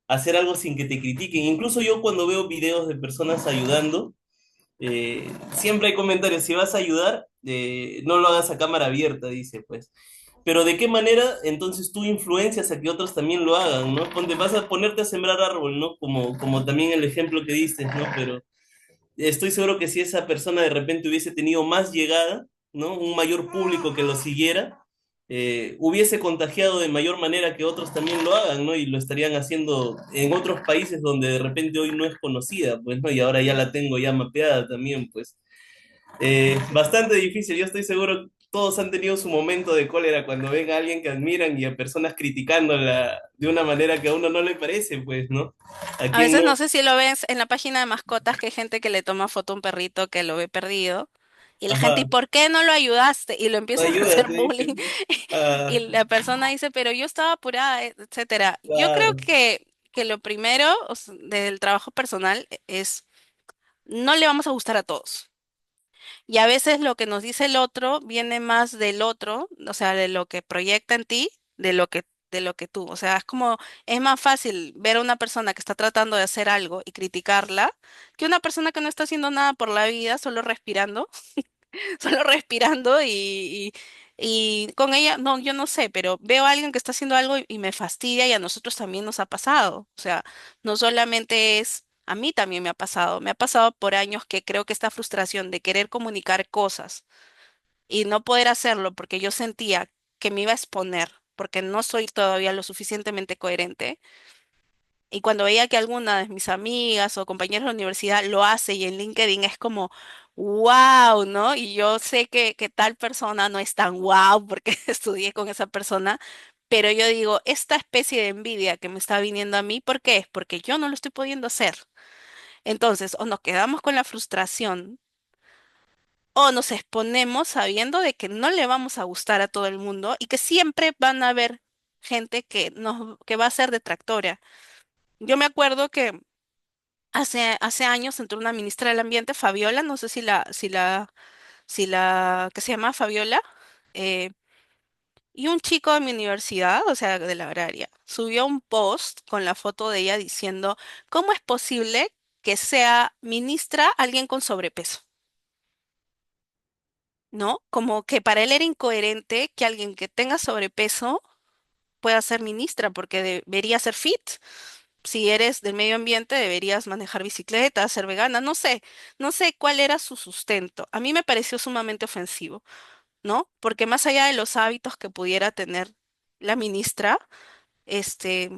hacer algo sin que te critiquen? Incluso yo cuando veo videos de personas ayudando, siempre hay comentarios, si vas a ayudar, no lo hagas a cámara abierta, dice, pues. Pero ¿de qué manera entonces tú influencias a que otros también lo hagan, ¿no? Ponte, vas a ponerte a sembrar árbol, ¿no? Como también el ejemplo que diste, ¿no? Pero estoy seguro que si esa persona de repente hubiese tenido más llegada, ¿no? Un mayor público que lo siguiera, hubiese contagiado de mayor manera que otros también lo hagan, ¿no? Y lo estarían haciendo en otros países donde de repente hoy no es conocida, pues, ¿no? Y ahora ya la tengo ya mapeada también, pues. Bastante difícil, yo estoy seguro todos han tenido su momento de cólera cuando ven a alguien que admiran y a personas criticándola de una manera que a uno no le parece, pues, ¿no? ¿A A quién veces no? no sé si lo ves en la página de mascotas que hay gente que le toma foto a un perrito que lo ve perdido. Y la gente, ¿y Ajá, por qué no lo ayudaste? Y lo empiezan a hacer ayúdate, bullying. dicen. Ah, Y la persona dice, pero yo estaba apurada, etcétera. Yo creo claro. que lo primero del trabajo personal es, no le vamos a gustar a todos. Y a veces lo que nos dice el otro viene más del otro, o sea, de lo que proyecta en ti, de lo que tú. O sea, es como, es más fácil ver a una persona que está tratando de hacer algo y criticarla que una persona que no está haciendo nada por la vida, solo respirando, solo respirando y con ella, no, yo no sé, pero veo a alguien que está haciendo algo y me fastidia y a nosotros también nos ha pasado. O sea, no solamente es, a mí también me ha pasado por años que creo que esta frustración de querer comunicar cosas y no poder hacerlo porque yo sentía que me iba a exponer, porque no soy todavía lo suficientemente coherente y cuando veía que alguna de mis amigas o compañeros de la universidad lo hace y en LinkedIn es como, wow, ¿no? Y yo sé que tal persona no es tan wow porque estudié con esa persona, pero yo digo, esta especie de envidia que me está viniendo a mí, ¿por qué? Es porque yo no lo estoy pudiendo hacer. Entonces, o nos quedamos con la frustración o nos exponemos sabiendo de que no le vamos a gustar a todo el mundo y que siempre van a haber gente que va a ser detractora. Yo me acuerdo que hace años entró una ministra del Ambiente, Fabiola, no sé que se llama Fabiola, eh, y un chico de mi universidad, o sea, de la agraria, subió un post con la foto de ella diciendo, ¿cómo es posible que sea ministra alguien con sobrepeso? ¿No? Como que para él era incoherente que alguien que tenga sobrepeso pueda ser ministra, porque debería ser fit. Si eres del medio ambiente, deberías manejar bicicleta, ser vegana, no sé cuál era su sustento. A mí me pareció sumamente ofensivo, ¿no? Porque más allá de los hábitos que pudiera tener la ministra, este,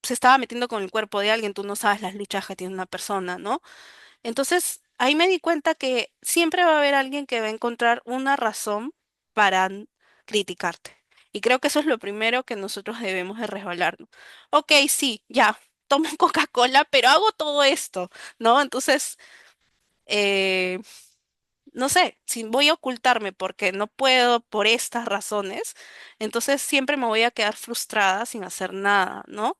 se estaba metiendo con el cuerpo de alguien, tú no sabes las luchas que tiene una persona, ¿no? Entonces, ahí me di cuenta que siempre va a haber alguien que va a encontrar una razón para criticarte. Y creo que eso es lo primero que nosotros debemos de resbalarnos. Ok, sí, ya, tomo Coca-Cola, pero hago todo esto, ¿no? Entonces, eh, no sé, si voy a ocultarme porque no puedo por estas razones, entonces siempre me voy a quedar frustrada sin hacer nada, ¿no?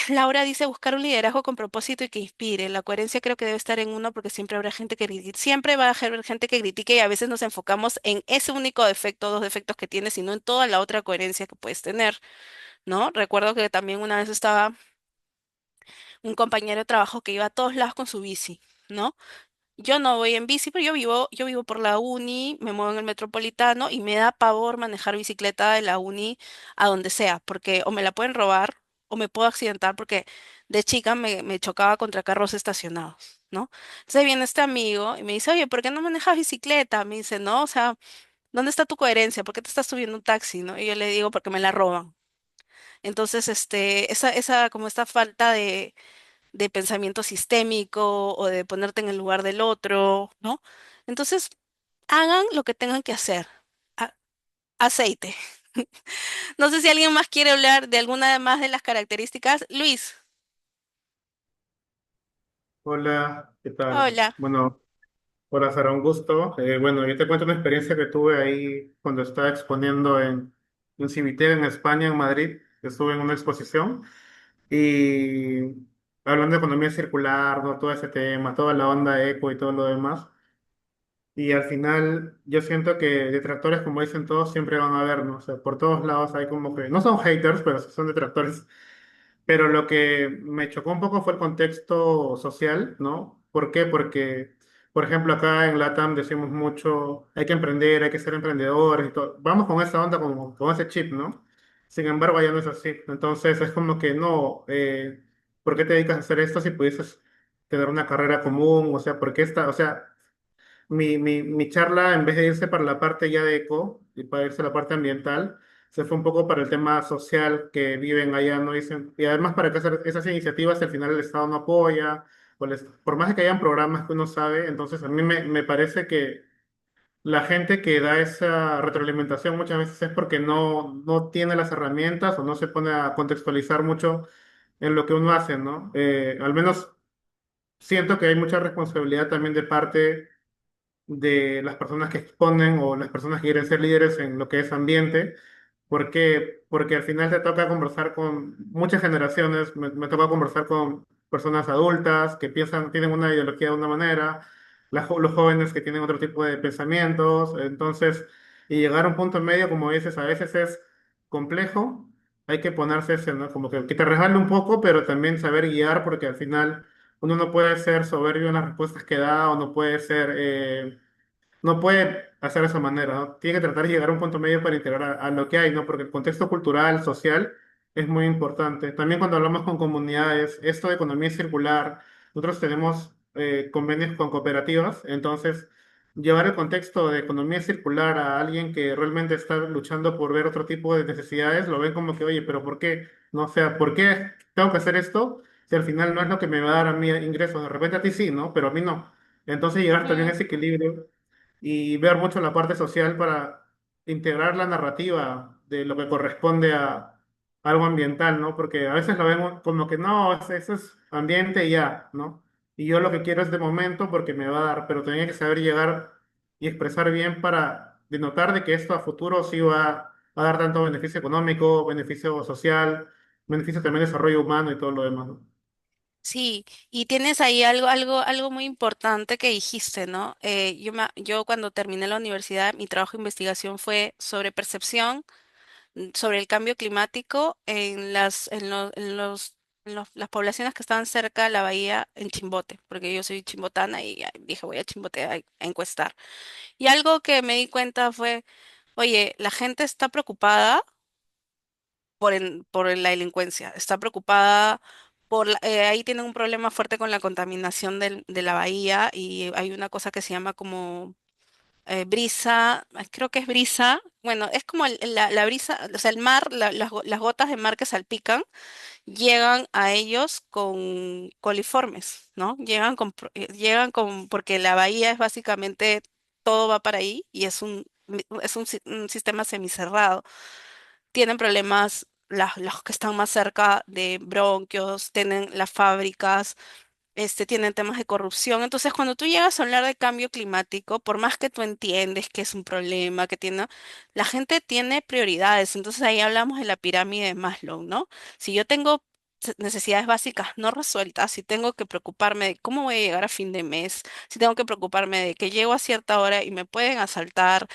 Laura dice buscar un liderazgo con propósito y que inspire. La coherencia creo que debe estar en uno porque siempre habrá gente que critique. Siempre va a haber gente que critique y a veces nos enfocamos en ese único defecto, dos defectos que tienes, sino en toda la otra coherencia que puedes tener, ¿no? Recuerdo que también una vez estaba un compañero de trabajo que iba a todos lados con su bici, ¿no? Yo no voy en bici, pero yo vivo por la uni, me muevo en el metropolitano y me da pavor manejar bicicleta de la uni a donde sea, porque o me la pueden robar o me puedo accidentar porque de chica me chocaba contra carros estacionados, ¿no? Entonces viene este amigo y me dice, oye, ¿por qué no manejas bicicleta? Me dice, no, o sea, ¿dónde está tu coherencia? ¿Por qué te estás subiendo un taxi? ¿No? Y yo le digo, porque me la roban. Entonces, como esta falta de pensamiento sistémico o de ponerte en el lugar del otro, ¿no? Entonces, hagan lo que tengan que hacer. A- Aceite. No sé si alguien más quiere hablar de alguna más de las características. Luis, Hola, ¿qué tal? hola. Bueno, hola Sara, un gusto. Bueno, yo te cuento una experiencia que tuve ahí cuando estaba exponiendo en un Civitec en España, en Madrid. Estuve en una exposición y hablando de economía circular, ¿no? Todo ese tema, toda la onda eco y todo lo demás. Y al final yo siento que detractores, como dicen todos, siempre van a haber, ¿no? O sea, por todos lados hay como que, no son haters, pero sí son detractores. Pero lo que me chocó un poco fue el contexto social, ¿no? ¿Por qué? Porque, por ejemplo, acá en LATAM decimos mucho, hay que emprender, hay que ser emprendedores y todo. Vamos con esa onda, con ese chip, ¿no? Sin embargo, ya no es así. Entonces es como que no, ¿por qué te dedicas a hacer esto si pudieses tener una carrera común? O sea, ¿por qué esta? O sea, mi charla, en vez de irse para la parte ya de eco y para irse a la parte ambiental, se fue un poco para el tema social que viven allá, ¿no? Y además para que esas iniciativas al final el Estado no apoya, por más de que hayan programas que uno sabe, entonces a mí me parece que la gente que da esa retroalimentación muchas veces es porque no tiene las herramientas o no se pone a contextualizar mucho en lo que uno hace, ¿no? Al menos siento que hay mucha responsabilidad también de parte de las personas que exponen o las personas que quieren ser líderes en lo que es ambiente. ¿Por qué? Porque al final te toca conversar con muchas generaciones, me toca conversar con personas adultas que piensan, tienen una ideología de una manera, los jóvenes que tienen otro tipo de pensamientos, entonces, y llegar a un punto medio, como dices, a veces es complejo, hay que ponerse ese, ¿no? Como que te resbale un poco, pero también saber guiar, porque al final uno no puede ser soberbio en las respuestas que da o no puede ser no puede hacer de esa manera, ¿no? Tiene que tratar de llegar a un punto medio para integrar a lo que hay, ¿no? Porque el contexto cultural, social, es muy importante. También cuando hablamos con comunidades, esto de economía circular, nosotros tenemos convenios con cooperativas, entonces llevar el contexto de economía circular a alguien que realmente está luchando por ver otro tipo de necesidades, lo ven como que, oye, pero ¿por qué? No, o sea, ¿por qué tengo que hacer esto si al final no es lo que me va a dar a mí ingresos? De repente a ti sí, ¿no? Pero a mí no. Entonces llegar también a Mm, ese equilibrio y ver mucho la parte social para integrar la narrativa de lo que corresponde a algo ambiental, ¿no? Porque a veces lo vemos como que no, eso es ambiente y ya, ¿no? Y yo lo que quiero es de momento porque me va a dar, pero tenía que saber llegar y expresar bien para denotar de que esto a futuro sí va a dar tanto beneficio económico, beneficio social, beneficio también de desarrollo humano y todo lo demás, ¿no? Sí, y tienes ahí algo muy importante que dijiste, ¿no? Yo cuando terminé la universidad, mi trabajo de investigación fue sobre percepción, sobre el cambio climático en las poblaciones que estaban cerca de la bahía en Chimbote, porque yo soy chimbotana y dije voy a Chimbote a encuestar. Y algo que me di cuenta fue, oye, la gente está preocupada por la delincuencia, está preocupada ahí tienen un problema fuerte con la contaminación de la bahía y hay una cosa que se llama como brisa, creo que es brisa, bueno, es como la brisa, o sea, el mar, las gotas de mar que salpican, llegan a ellos con coliformes, ¿no? Porque la bahía es básicamente, todo va para ahí y un sistema semicerrado. Tienen problemas los que están más cerca de bronquios, tienen las fábricas, tienen temas de corrupción. Entonces, cuando tú llegas a hablar de cambio climático, por más que tú entiendes que es un problema, la gente tiene prioridades. Entonces, ahí hablamos de la pirámide de Maslow, ¿no? Si yo tengo necesidades básicas no resueltas, si tengo que preocuparme de cómo voy a llegar a fin de mes, si tengo que preocuparme de que llego a cierta hora y me pueden asaltar,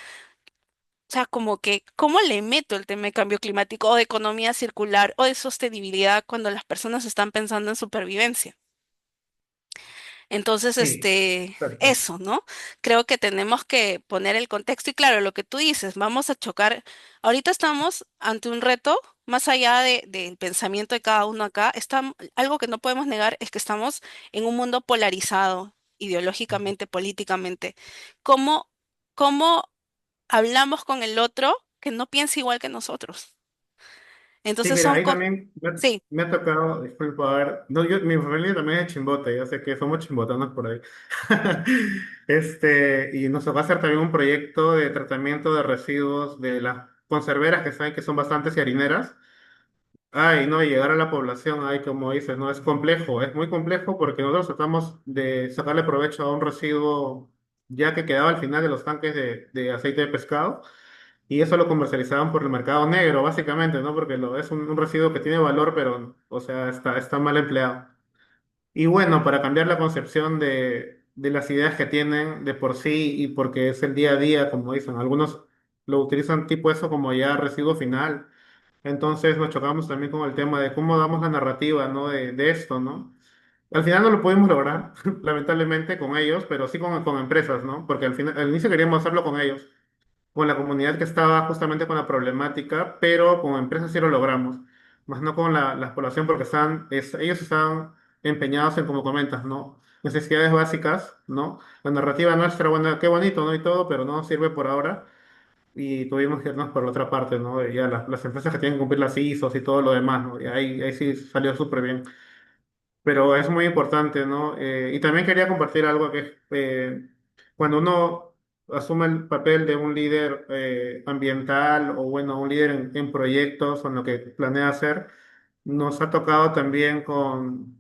o sea, como que, ¿cómo le meto el tema de cambio climático o de economía circular o de sostenibilidad cuando las personas están pensando en supervivencia? Entonces, Sí, exacto. eso, ¿no? Creo que tenemos que poner el contexto y claro, lo que tú dices, vamos a chocar. Ahorita estamos ante un reto, más allá del pensamiento de cada uno acá, algo que no podemos negar es que estamos en un mundo polarizado ideológicamente, políticamente. ¿Cómo, cómo hablamos con el otro que no piensa igual que nosotros? Sí, Entonces mira, son ahí cosas, también sí. me ha tocado, disculpa, a ver, no, mi familia también es Chimbote, ya sé que somos chimbotanos por ahí. Y nos tocó hacer también un proyecto de tratamiento de residuos de las conserveras que saben que son bastantes y harineras. Ay, no, y llegar a la población, ay, como dices, no, es complejo, es muy complejo porque nosotros tratamos de sacarle provecho a un residuo ya que quedaba al final de los tanques de aceite de pescado. Y eso lo comercializaban por el mercado negro, básicamente, ¿no? Porque es un residuo que tiene valor, pero, o sea, está mal empleado. Y bueno, para cambiar la concepción de las ideas que tienen de por sí y porque es el día a día, como dicen. Algunos lo utilizan tipo eso como ya residuo final. Entonces nos chocamos también con el tema de cómo damos la narrativa, ¿no? De esto, ¿no? Al final no lo pudimos lograr, lamentablemente, con ellos, pero sí con empresas, ¿no? Porque al final, al inicio queríamos hacerlo con ellos, con la comunidad que estaba justamente con la problemática, pero con empresas sí lo logramos, más no con la población porque ellos están empeñados en, como comentas, ¿no? Necesidades básicas, ¿no? La narrativa nuestra, bueno, qué bonito, ¿no? Y todo, pero no sirve por ahora y tuvimos que irnos por la otra parte, ¿no? Ya las empresas que tienen que cumplir las ISOs y todo lo demás, ¿no? Y ahí sí salió súper bien. Pero es muy importante, ¿no? Y también quería compartir algo que es cuando uno asume el papel de un líder ambiental o, bueno, un líder en proyectos o en lo que planea hacer, nos ha tocado también con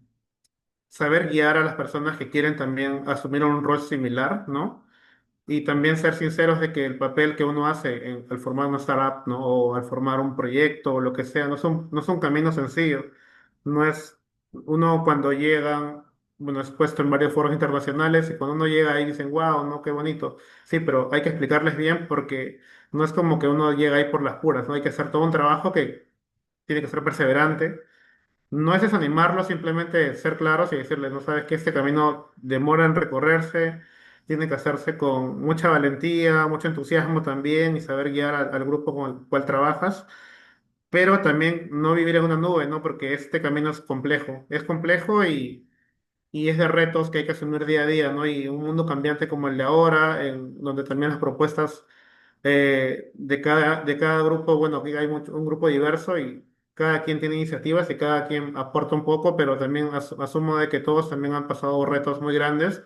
saber guiar a las personas que quieren también asumir un rol similar, ¿no? Y también ser sinceros de que el papel que uno hace al formar una startup, ¿no? O al formar un proyecto o lo que sea, no es un camino sencillo. No es uno cuando llegan, bueno, es puesto en varios foros internacionales y cuando uno llega ahí dicen, wow, ¿no? Qué bonito. Sí, pero hay que explicarles bien porque no es como que uno llega ahí por las puras, ¿no? Hay que hacer todo un trabajo que tiene que ser perseverante. No es desanimarlo, simplemente ser claros y decirles, no sabes que este camino demora en recorrerse, tiene que hacerse con mucha valentía, mucho entusiasmo también y saber guiar al grupo con el cual trabajas, pero también no vivir en una nube, ¿no? Porque este camino es complejo y es de retos que hay que asumir día a día, ¿no? Y un mundo cambiante como el de ahora, en donde también las propuestas de cada grupo, bueno, aquí hay un grupo diverso y cada quien tiene iniciativas y cada quien aporta un poco, pero también asumo de que todos también han pasado retos muy grandes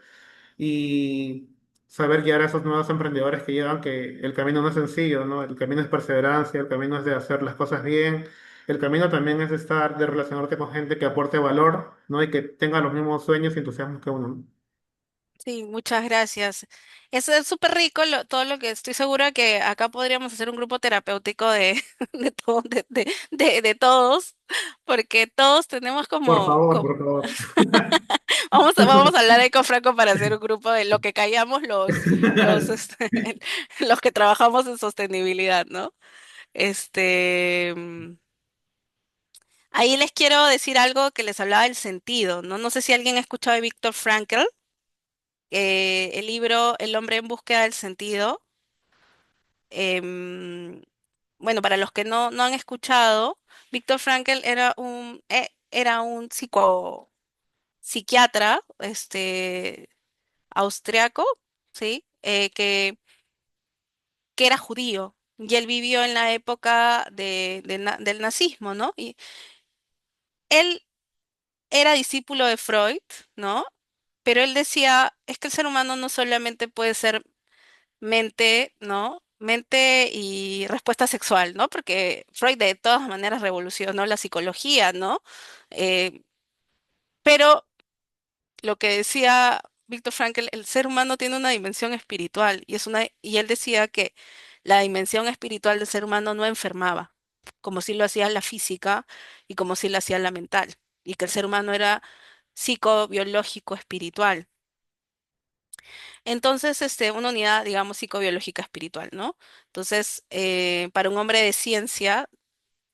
y saber guiar a esos nuevos emprendedores que llegan, que el camino no es sencillo, ¿no? El camino es perseverancia, el camino es de hacer las cosas bien, el camino también es de relacionarte con gente que aporte valor, ¿no? Y que tenga los mismos sueños y entusiasmos que uno, ¿no? Sí, muchas gracias. Es súper rico todo lo que estoy segura que acá podríamos hacer un grupo terapéutico de, de todos, porque todos tenemos Por como, favor, por favor. vamos a hablar ahí con Franco para hacer un grupo de lo que callamos los que trabajamos en sostenibilidad, ¿no? Este, mm, Ahí les quiero decir algo que les hablaba del sentido, ¿no? No sé si alguien ha escuchado de Viktor Frankl, el libro El hombre en búsqueda del sentido. Em, bueno, para los que no han escuchado, Viktor Frankl era un psiquiatra, austriaco, ¿sí? Que era judío. Y él vivió en la época del nazismo, ¿no? Y él era discípulo de Freud, ¿no? Pero él decía, es que el ser humano no solamente puede ser mente, ¿no? Mente y respuesta sexual, ¿no? Porque Freud de todas maneras revolucionó la psicología, ¿no? Eh, pero lo que decía Viktor Frankl, el ser humano tiene una dimensión espiritual y él decía que la dimensión espiritual del ser humano no enfermaba, como si lo hacía la física y como si lo hacía la mental, y que el ser humano era psicobiológico espiritual. Entonces, una unidad, digamos, psicobiológica espiritual, ¿no? Entonces, para un hombre de ciencia,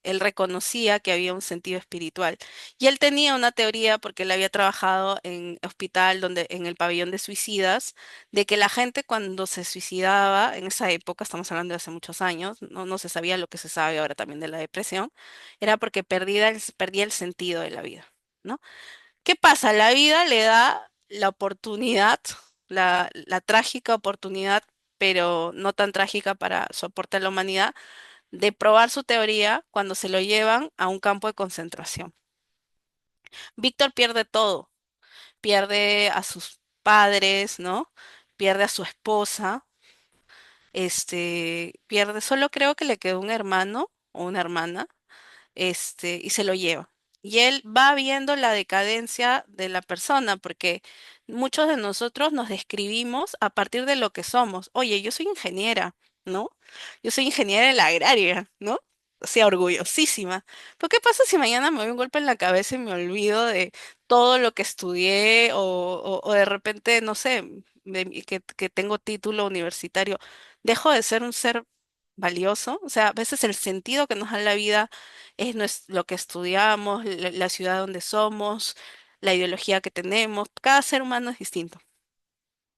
él reconocía que había un sentido espiritual. Y él tenía una teoría, porque él había trabajado en hospital, en el pabellón de suicidas, de que la gente cuando se suicidaba, en esa época, estamos hablando de hace muchos años, no se sabía lo que se sabe ahora también de la depresión, era porque perdía el sentido de la vida, ¿no? ¿Qué pasa? La vida le da la oportunidad, la trágica oportunidad, pero no tan trágica para su aporte a la humanidad, de probar su teoría cuando se lo llevan a un campo de concentración. Víctor pierde todo, pierde a sus padres, ¿no? Pierde a su esposa, solo creo que le quedó un hermano o una hermana, y se lo lleva. Y él va viendo la decadencia de la persona, porque muchos de nosotros nos describimos a partir de lo que somos. Oye, yo soy ingeniera, ¿no? Yo soy ingeniera en la agraria, ¿no? sí, orgullosísima. ¿Pero qué pasa si mañana me doy un golpe en la cabeza y me olvido de todo lo que estudié o de repente, no sé, que tengo título universitario? ¿Dejo de ser un ser valioso? O sea, a veces el sentido que nos da la vida es lo que estudiamos, la ciudad donde somos, la ideología que tenemos. Cada ser humano es distinto.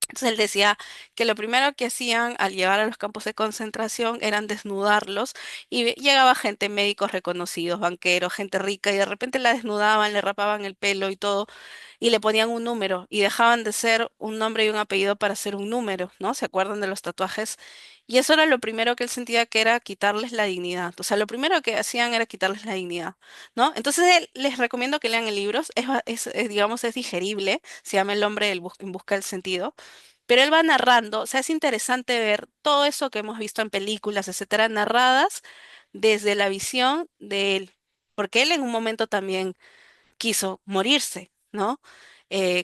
Entonces él decía que lo primero que hacían al llegar a los campos de concentración eran desnudarlos y llegaba gente, médicos reconocidos, banqueros, gente rica y de repente la desnudaban, le rapaban el pelo y todo y le ponían un número y dejaban de ser un nombre y un apellido para ser un número, ¿no? ¿Se acuerdan de los tatuajes? Y eso era lo primero que él sentía que era quitarles la dignidad. O sea, lo primero que hacían era quitarles la dignidad, ¿no? Entonces él les recomiendo que lean el libro, digamos, es digerible, se llama El hombre en busca del sentido. Pero él va narrando, o sea, es interesante ver todo eso que hemos visto en películas, etcétera, narradas desde la visión de él, porque él en un momento también quiso morirse, ¿no?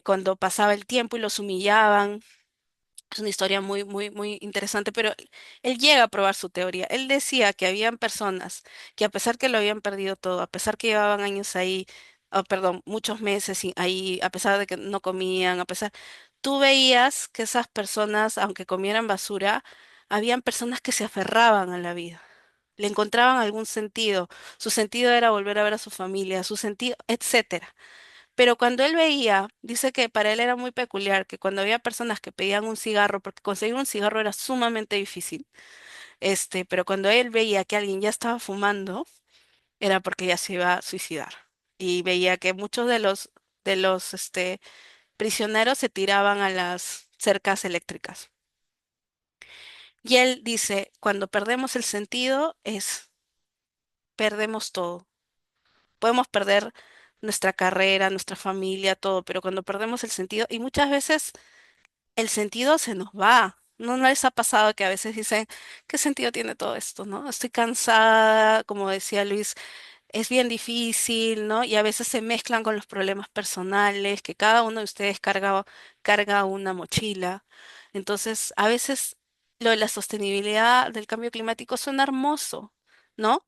Cuando pasaba el tiempo y los humillaban. Es una historia muy, muy, muy interesante, pero él llega a probar su teoría. Él decía que habían personas que a pesar que lo habían perdido todo, a pesar que llevaban años ahí, perdón, muchos meses ahí, a pesar de que no comían, a pesar, tú veías que esas personas, aunque comieran basura, habían personas que se aferraban a la vida. Le encontraban algún sentido. Su sentido era volver a ver a su familia, su sentido, etcétera. Pero cuando él veía, dice que para él era muy peculiar que cuando había personas que pedían un cigarro, porque conseguir un cigarro era sumamente difícil, pero cuando él veía que alguien ya estaba fumando, era porque ya se iba a suicidar. Y veía que muchos de los prisioneros se tiraban a las cercas eléctricas. Y él dice, cuando perdemos el sentido perdemos todo. Podemos perder nuestra carrera, nuestra familia, todo, pero cuando perdemos el sentido, y muchas veces el sentido se nos va. ¿No les ha pasado que a veces dicen, ¿qué sentido tiene todo esto, no? Estoy cansada, como decía Luis, es bien difícil, ¿no? Y a veces se mezclan con los problemas personales, que cada uno de ustedes carga una mochila. Entonces, a veces lo de la sostenibilidad del cambio climático suena hermoso, ¿no?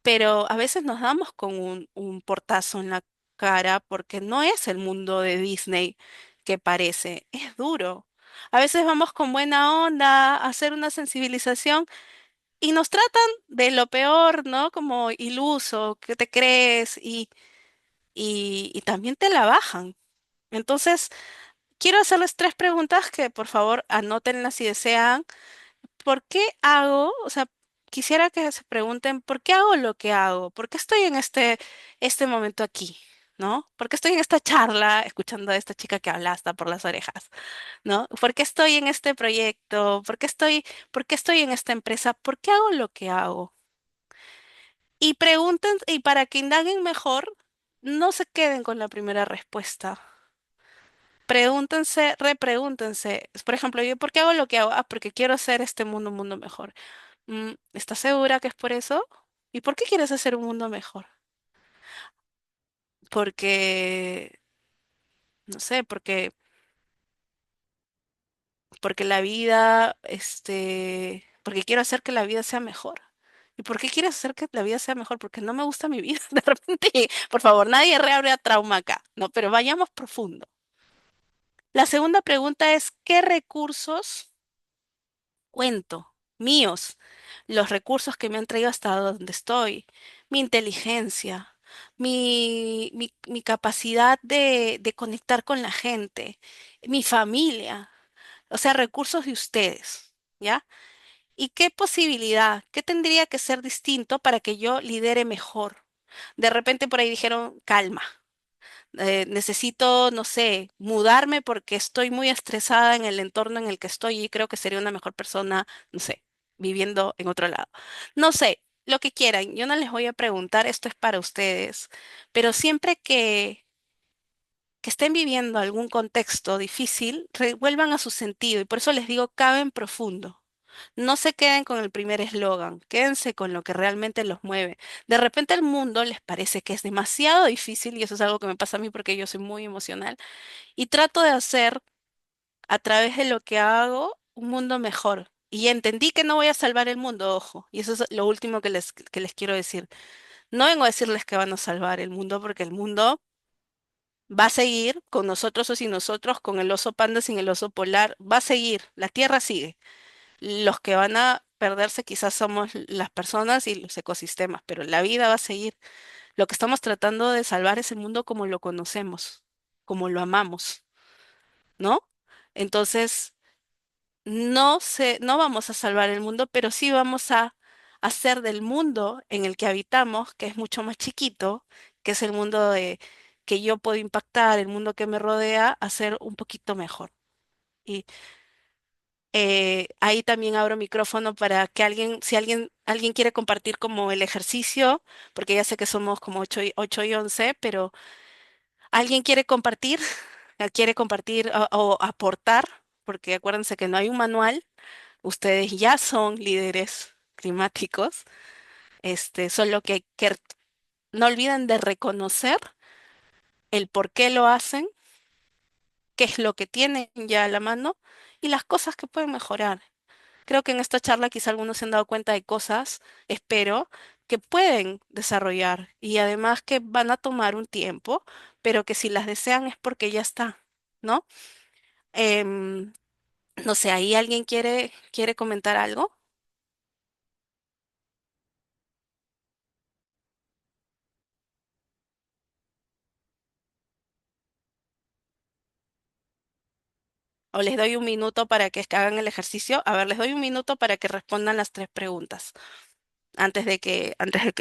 Pero a veces nos damos con un portazo en la cara porque no es el mundo de Disney que parece, es duro. A veces vamos con buena onda a hacer una sensibilización y nos tratan de lo peor, ¿no? Como iluso, que te crees y también te la bajan. Entonces, quiero hacerles tres preguntas que por favor anótenlas si desean. ¿Por qué hago? O sea, quisiera que se pregunten, ¿por qué hago lo que hago? ¿Por qué estoy en este momento aquí? ¿No? ¿Por qué estoy en esta charla escuchando a esta chica que habla hasta por las orejas? ¿No? ¿Por qué estoy en este proyecto? ¿Por qué estoy en esta empresa? ¿Por qué hago lo que hago? Y pregunten, y para que indaguen mejor, no se queden con la primera respuesta. Pregúntense, repregúntense. Por ejemplo, yo, ¿por qué hago lo que hago? Ah, porque quiero hacer este mundo un mundo mejor. ¿Estás segura que es por eso? ¿Y por qué quieres hacer un mundo mejor? Porque, no sé, porque la vida, porque quiero hacer que la vida sea mejor. ¿Y por qué quieres hacer que la vida sea mejor? Porque no me gusta mi vida. De repente, por favor, nadie reabre a trauma acá, ¿no? Pero vayamos profundo. La segunda pregunta es, ¿qué recursos cuento? Míos, los recursos que me han traído hasta donde estoy, mi inteligencia, mi capacidad de conectar con la gente, mi familia, o sea, recursos de ustedes, ¿ya? ¿Y qué posibilidad, qué tendría que ser distinto para que yo lidere mejor? De repente por ahí dijeron, calma, necesito, no sé, mudarme porque estoy muy estresada en el entorno en el que estoy y creo que sería una mejor persona, no sé, viviendo en otro lado. No sé, lo que quieran, yo no les voy a preguntar, esto es para ustedes, pero siempre que estén viviendo algún contexto difícil, vuelvan a su sentido y por eso les digo, caben profundo. No se queden con el primer eslogan, quédense con lo que realmente los mueve. De repente el mundo les parece que es demasiado difícil y eso es algo que me pasa a mí porque yo soy muy emocional y trato de hacer a través de lo que hago un mundo mejor. Y entendí que no voy a salvar el mundo, ojo. Y eso es lo último que les quiero decir. No vengo a decirles que van a salvar el mundo, porque el mundo va a seguir con nosotros o sin nosotros, con el oso panda, sin el oso polar, va a seguir, la Tierra sigue. Los que van a perderse quizás somos las personas y los ecosistemas, pero la vida va a seguir. Lo que estamos tratando de salvar es el mundo como lo conocemos, como lo amamos, ¿no? Entonces, no vamos a salvar el mundo, pero sí vamos a hacer del mundo en el que habitamos, que es mucho más chiquito, que es el mundo que yo puedo impactar, el mundo que me rodea, hacer un poquito mejor. Y ahí también abro micrófono para que si alguien quiere compartir como el ejercicio, porque ya sé que somos como 8 y 11, pero alguien quiere compartir, quiere compartir o aportar, porque acuérdense que no hay un manual. Ustedes ya son líderes climáticos, solo que no olviden de reconocer el por qué lo hacen, qué es lo que tienen ya a la mano y las cosas que pueden mejorar. Creo que en esta charla quizá algunos se han dado cuenta de cosas, espero, que pueden desarrollar y además que van a tomar un tiempo, pero que si las desean es porque ya está, ¿no? Em, no sé, ¿ahí alguien quiere comentar algo? O les doy un minuto para que hagan el ejercicio. A ver, les doy un minuto para que respondan las tres preguntas antes de que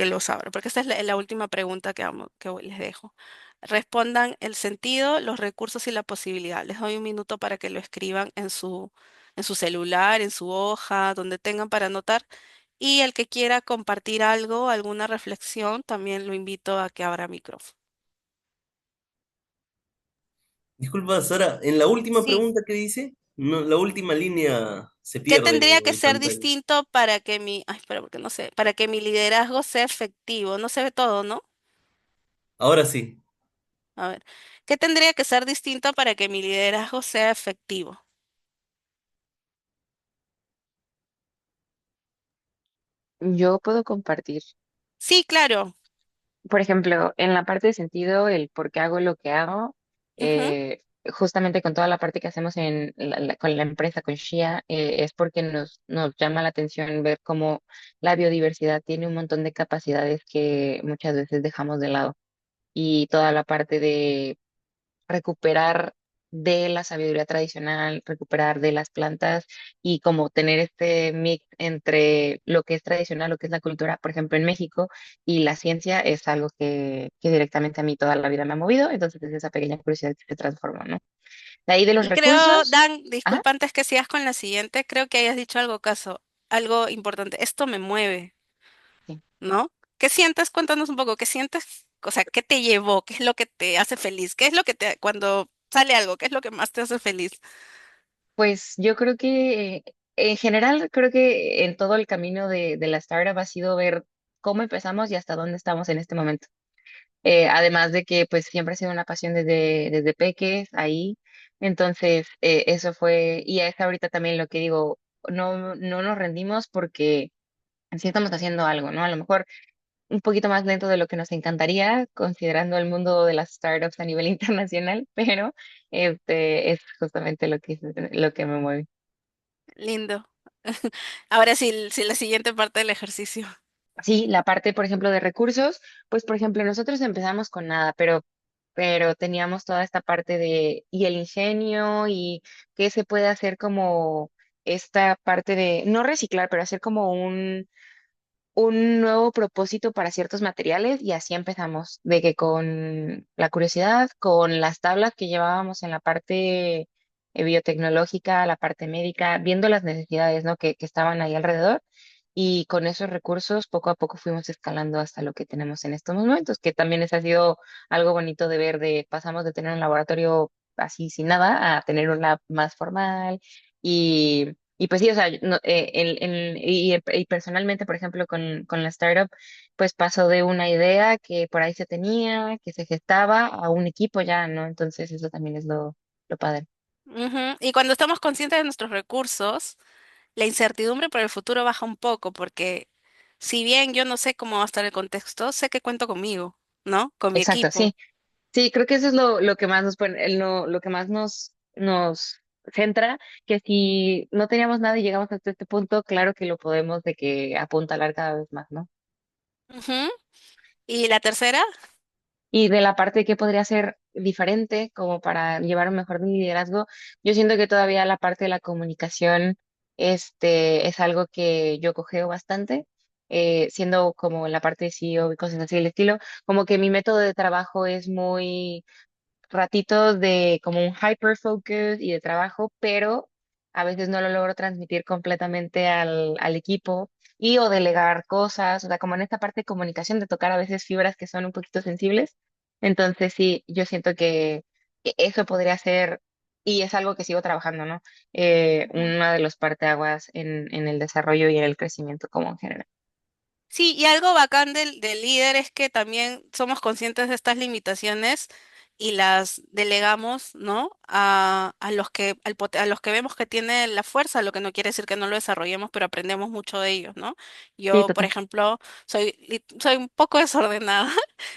los abra, porque esta es la última pregunta que hoy les dejo. Respondan el sentido, los recursos y la posibilidad. Les doy un minuto para que lo escriban en su celular, en su hoja, donde tengan para anotar. Y el que quiera compartir algo, alguna reflexión, también lo invito a que abra micrófono. Disculpa, Sara, en la última Sí. pregunta que dice, no, la última línea se ¿Qué pierde tendría que en ser pantalla. distinto para que ay, espera, porque no sé, para que mi liderazgo sea efectivo? No se ve todo, ¿no? Ahora sí. A ver, ¿qué tendría que ser distinto para que mi liderazgo sea efectivo? Yo puedo compartir. Sí, claro. Por ejemplo, en la parte de sentido, el por qué hago lo que hago, Ujú. justamente con toda la parte que hacemos con la empresa, con Shia, es porque nos llama la atención ver cómo la biodiversidad tiene un montón de capacidades que muchas veces dejamos de lado. Y toda la parte de recuperar de la sabiduría tradicional, recuperar de las plantas y como tener este mix entre lo que es tradicional, lo que es la cultura, por ejemplo, en México, y la ciencia es algo que directamente a mí toda la vida me ha movido, entonces es esa pequeña curiosidad que se transformó, ¿no? De ahí de los Y creo, recursos, Dan, ah, disculpa antes que sigas con la siguiente, creo que hayas dicho algo importante. Esto me mueve, sí. ¿no? ¿Qué sientes? Cuéntanos un poco, ¿qué sientes? O sea, ¿qué te llevó? ¿Qué es lo que te hace feliz? ¿Qué es lo que cuando sale algo, qué es lo que más te hace feliz? Pues yo creo que en general, creo que en todo el camino de la startup ha sido ver cómo empezamos y hasta dónde estamos en este momento. Además de que pues siempre ha sido una pasión desde peques ahí. Entonces, eso fue, y es ahorita también lo que digo, no nos rendimos porque sí estamos haciendo algo, ¿no? A lo mejor un poquito más lento de lo que nos encantaría, considerando el mundo de las startups a nivel internacional, pero es justamente lo que me mueve. Lindo. Ahora sí, sí, la siguiente parte del ejercicio. Sí, la parte, por ejemplo, de recursos, pues, por ejemplo, nosotros empezamos con nada, pero teníamos toda esta parte y el ingenio y qué se puede hacer como esta parte de, no reciclar, pero hacer como un nuevo propósito para ciertos materiales y así empezamos, de que con la curiosidad, con las tablas que llevábamos en la parte biotecnológica, la parte médica, viendo las necesidades, ¿no? que estaban ahí alrededor y con esos recursos poco a poco fuimos escalando hasta lo que tenemos en estos momentos, que también ha sido algo bonito de ver, de pasamos de tener un laboratorio así sin nada a tener un lab más formal y pues sí, o sea, y personalmente, por ejemplo, con la startup, pues pasó de una idea que por ahí se tenía, que se gestaba, a un equipo ya, ¿no? Entonces eso también es lo padre. Ujú. Y cuando estamos conscientes de nuestros recursos, la incertidumbre por el futuro baja un poco, porque si bien yo no sé cómo va a estar el contexto, sé que cuento conmigo, ¿no? Con mi Exacto, equipo. sí. Sí, creo que eso es lo que más nos pone, lo que más nos centra, que si no teníamos nada y llegamos hasta este punto, claro que lo podemos de que apuntalar cada vez más, ¿no? Ujú. Y la tercera, Y de la parte que podría ser diferente, como para llevar un mejor liderazgo, yo siento que todavía la parte de la comunicación, es algo que yo cogeo bastante, siendo como la parte de CEO y cosas así del estilo, como que mi método de trabajo es muy ratitos de como un hyper focus y de trabajo, pero a veces no lo logro transmitir completamente al equipo y o delegar cosas, o sea, como en esta parte de comunicación, de tocar a veces fibras que son un poquito sensibles. Entonces sí, yo siento que eso podría ser, y es algo que sigo trabajando, ¿no? Una de los parteaguas en el desarrollo y en el crecimiento como en general. sí, y algo bacán del líder es que también somos conscientes de estas limitaciones y las delegamos, ¿no? A los que, a los que vemos que tienen la fuerza, lo que no quiere decir que no lo desarrollemos, pero aprendemos mucho de ellos, ¿no? Sí, Yo, por total. ejemplo, soy un poco desordenada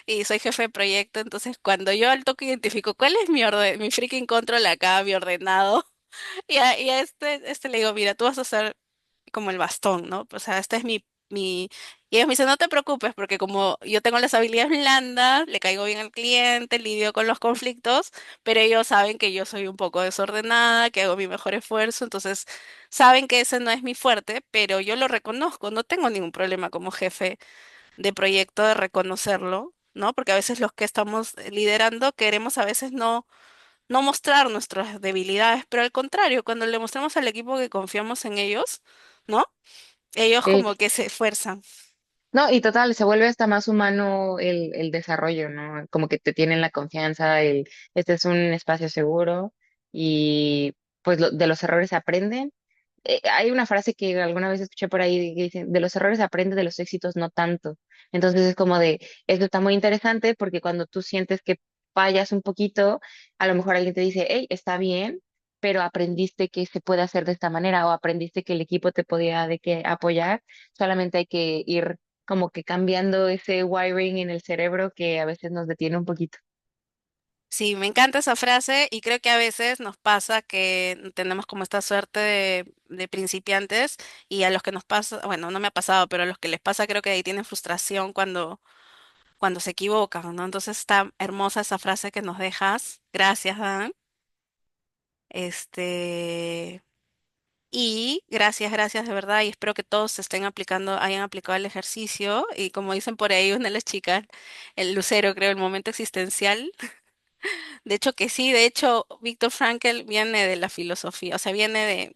y soy jefe de proyecto, entonces cuando yo al toque identifico cuál es mi freaking control acá, mi ordenado, y a este le digo, mira, tú vas a ser como el bastón, ¿no? O sea, este es mi... Y ellos me dicen, no te preocupes, porque como yo tengo las habilidades blandas, le caigo bien al cliente, lidio con los conflictos, pero ellos saben que yo soy un poco desordenada, que hago mi mejor esfuerzo, entonces saben que ese no es mi fuerte, pero yo lo reconozco, no tengo ningún problema como jefe de proyecto de reconocerlo, ¿no? Porque a veces los que estamos liderando queremos a veces no mostrar nuestras debilidades, pero al contrario, cuando le mostramos al equipo que confiamos en ellos, ¿no? Ellos Sí. como que se esfuerzan. No, y total, se vuelve hasta más humano el desarrollo, ¿no? Como que te tienen la confianza, este es un espacio seguro y pues de los errores se aprenden. Hay una frase que alguna vez escuché por ahí que dice, de los errores se aprende, de los éxitos no tanto. Entonces es como de, esto está muy interesante porque cuando tú sientes que fallas un poquito, a lo mejor alguien te dice, hey, está bien, pero aprendiste que se puede hacer de esta manera o aprendiste que el equipo te podía de que apoyar, solamente hay que ir como que cambiando ese wiring en el cerebro que a veces nos detiene un poquito. Sí, me encanta esa frase y creo que a veces nos pasa que tenemos como esta suerte de principiantes y a los que nos pasa, bueno, no me ha pasado, pero a los que les pasa creo que ahí tienen frustración cuando se equivocan, ¿no? Entonces está hermosa esa frase que nos dejas. Gracias, Dan. Este, y gracias de verdad, y espero que todos se estén aplicando, hayan aplicado el ejercicio, y como dicen por ahí una de las chicas, el lucero, creo, el momento existencial. De hecho que sí, de hecho, Viktor Frankl viene de la filosofía, o sea, viene de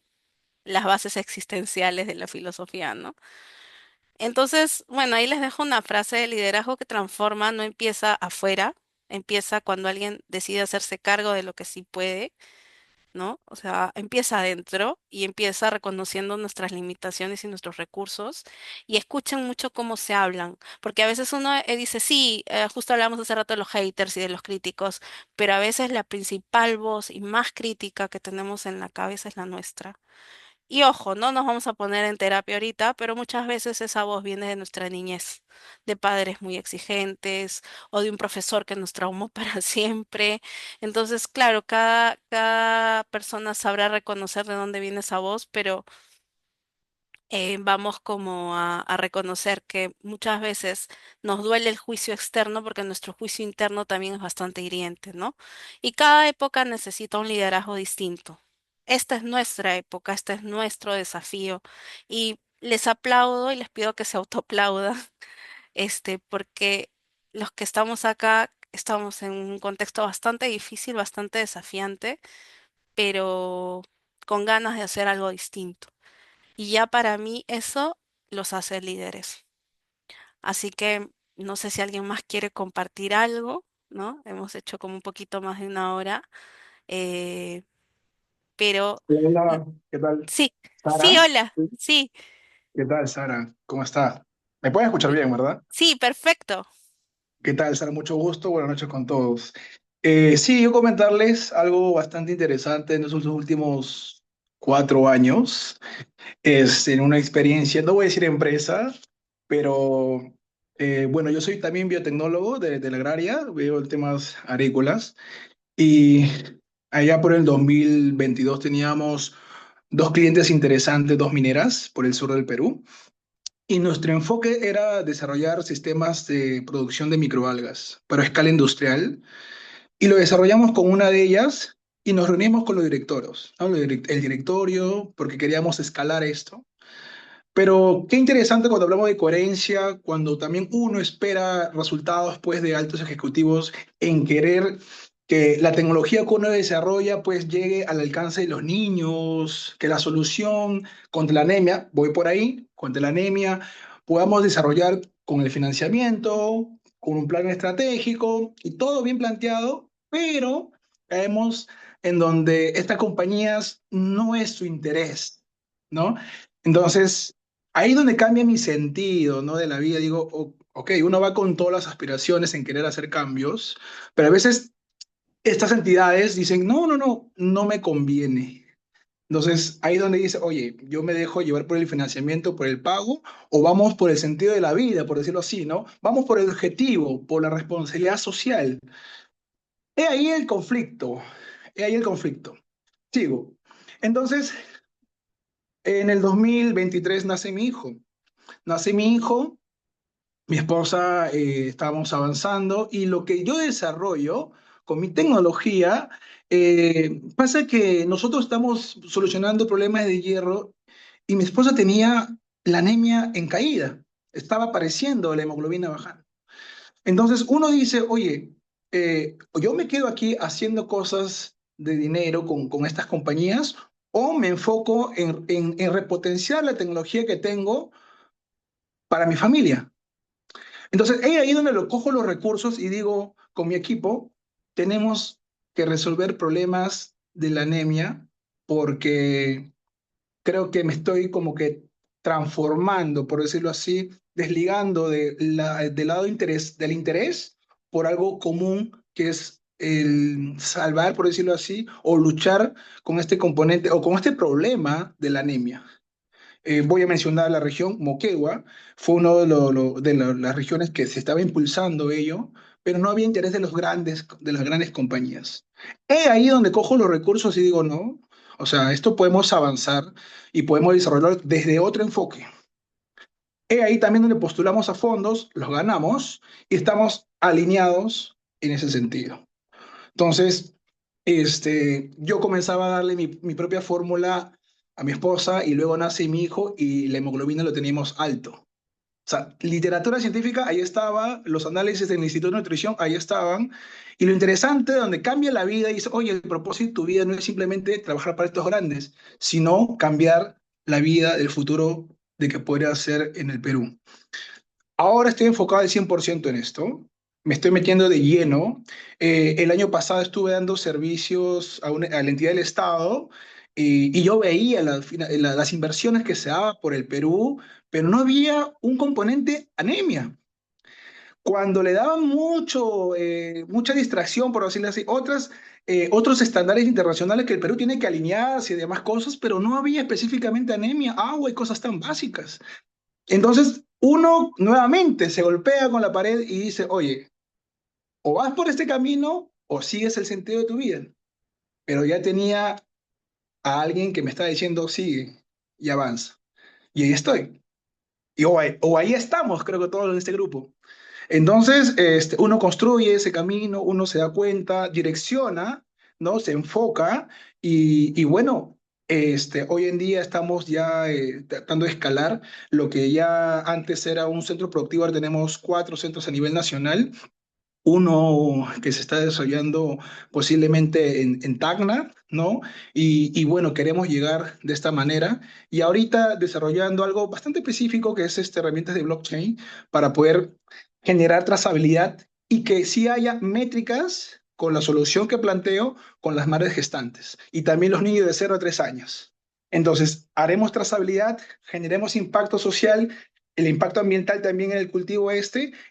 las bases existenciales de la filosofía, ¿no? Entonces, bueno, ahí les dejo una frase de liderazgo que transforma, no empieza afuera, empieza cuando alguien decide hacerse cargo de lo que sí puede, ¿no? O sea, empieza adentro y empieza reconociendo nuestras limitaciones y nuestros recursos y escuchen mucho cómo se hablan, porque a veces uno dice, sí, justo hablamos hace rato de los haters y de los críticos, pero a veces la principal voz y más crítica que tenemos en la cabeza es la nuestra. Y ojo, no nos vamos a poner en terapia ahorita, pero muchas veces esa voz viene de nuestra niñez, de padres muy exigentes o de un profesor que nos traumó para siempre. Entonces, claro, cada persona sabrá reconocer de dónde viene esa voz, pero vamos como a reconocer que muchas veces nos duele el juicio externo porque nuestro juicio interno también es bastante hiriente, ¿no? Y cada época necesita un liderazgo distinto. Esta es nuestra época, este es nuestro desafío y les aplaudo y les pido que se autoaplaudan, porque los que estamos acá estamos en un contexto bastante difícil, bastante desafiante, pero con ganas de hacer algo distinto. Y ya para mí eso los hace líderes. Así que no sé si alguien más quiere compartir algo, ¿no? Hemos hecho como un poquito más de una hora, eh, pero mm, Hola, ¿qué tal? sí, sí, Sara, hola, ¿sí? sí, ¿Qué tal, Sara? ¿Cómo está? ¿Me pueden escuchar bien, verdad? sí, perfecto. ¿Qué tal, Sara? Mucho gusto, buenas noches con todos. Sí, yo comentarles algo bastante interesante en estos últimos 4 años. Es en una experiencia, no voy a decir empresa, pero bueno, yo soy también biotecnólogo de la agraria, veo temas agrícolas y allá por el 2022 teníamos dos clientes interesantes, dos mineras por el sur del Perú. Y nuestro enfoque era desarrollar sistemas de producción de microalgas para escala industrial. Y lo desarrollamos con una de ellas y nos reunimos con los directorios, ¿no? El directorio, porque queríamos escalar esto. Pero qué interesante cuando hablamos de coherencia, cuando también uno espera resultados pues, de altos ejecutivos en querer que la tecnología que uno desarrolla pues llegue al alcance de los niños, que la solución contra la anemia, voy por ahí, contra la anemia, podamos desarrollar con el financiamiento, con un plan estratégico y todo bien planteado, pero caemos en donde estas compañías no es su interés, ¿no? Entonces, ahí donde cambia mi sentido, ¿no? De la vida, digo, ok, uno va con todas las aspiraciones en querer hacer cambios, pero a veces estas entidades dicen, no, no, no, no me conviene. Entonces, ahí es donde dice, oye, yo me dejo llevar por el financiamiento, por el pago, o vamos por el sentido de la vida, por decirlo así, ¿no? Vamos por el objetivo, por la responsabilidad social. He ahí el conflicto, he ahí el conflicto. Sigo. Entonces, en el 2023 nace mi hijo. Nace mi hijo, mi esposa, estábamos avanzando y lo que yo desarrollo con mi tecnología, pasa que nosotros estamos solucionando problemas de hierro y mi esposa tenía la anemia en caída, estaba apareciendo la hemoglobina bajando. Entonces uno dice, oye, yo me quedo aquí haciendo cosas de dinero con estas compañías o me enfoco en repotenciar la tecnología que tengo para mi familia. Entonces, es ahí donde lo cojo los recursos y digo, con mi equipo, tenemos que resolver problemas de la anemia porque creo que me estoy como que transformando, por decirlo así, desligando del lado del interés por algo común que es el salvar, por decirlo así, o luchar con este componente o con este problema de la anemia. Voy a mencionar la región Moquegua, fue una de las regiones que se estaba impulsando ello, pero no había interés de las grandes compañías. Es ahí donde cojo los recursos y digo, no, o sea, esto podemos avanzar y podemos desarrollarlo desde otro enfoque. Es ahí también donde postulamos a fondos, los ganamos y estamos alineados en ese sentido. Entonces, yo comenzaba a darle mi propia fórmula a mi esposa y luego nace mi hijo y la hemoglobina lo teníamos alto. O sea, literatura científica, ahí estaba, los análisis del Instituto de Nutrición, ahí estaban. Y lo interesante, donde cambia la vida y dice, oye, el propósito de tu vida no es simplemente trabajar para estos grandes, sino cambiar la vida del futuro de que podría hacer en el Perú. Ahora estoy enfocado al 100% en esto. Me estoy metiendo de lleno. El año pasado estuve dando servicios a la entidad del Estado y yo veía las inversiones que se daban por el Perú, pero no había un componente anemia. Cuando le daban mucha distracción, por decirlo así, otros estándares internacionales que el Perú tiene que alinearse y demás cosas, pero no había específicamente anemia, agua y cosas tan básicas. Entonces, uno nuevamente se golpea con la pared y dice, oye, o vas por este camino o sigues el sentido de tu vida. Pero ya tenía a alguien que me está diciendo, sigue y avanza. Y ahí estoy. O ahí estamos, creo que todos en este grupo. Entonces, uno construye ese camino, uno se da cuenta, direcciona, ¿no? Se enfoca y bueno, hoy en día estamos ya tratando de escalar lo que ya antes era un centro productivo, ahora tenemos 4 centros a nivel nacional. Uno que se está desarrollando posiblemente en Tacna, ¿no? Y bueno, queremos llegar de esta manera. Y ahorita desarrollando algo bastante específico que es herramientas de blockchain para poder generar trazabilidad y que sí haya métricas con la solución que planteo con las madres gestantes y también los niños de 0 a 3 años. Entonces, haremos trazabilidad, generemos impacto social, el impacto ambiental también en el cultivo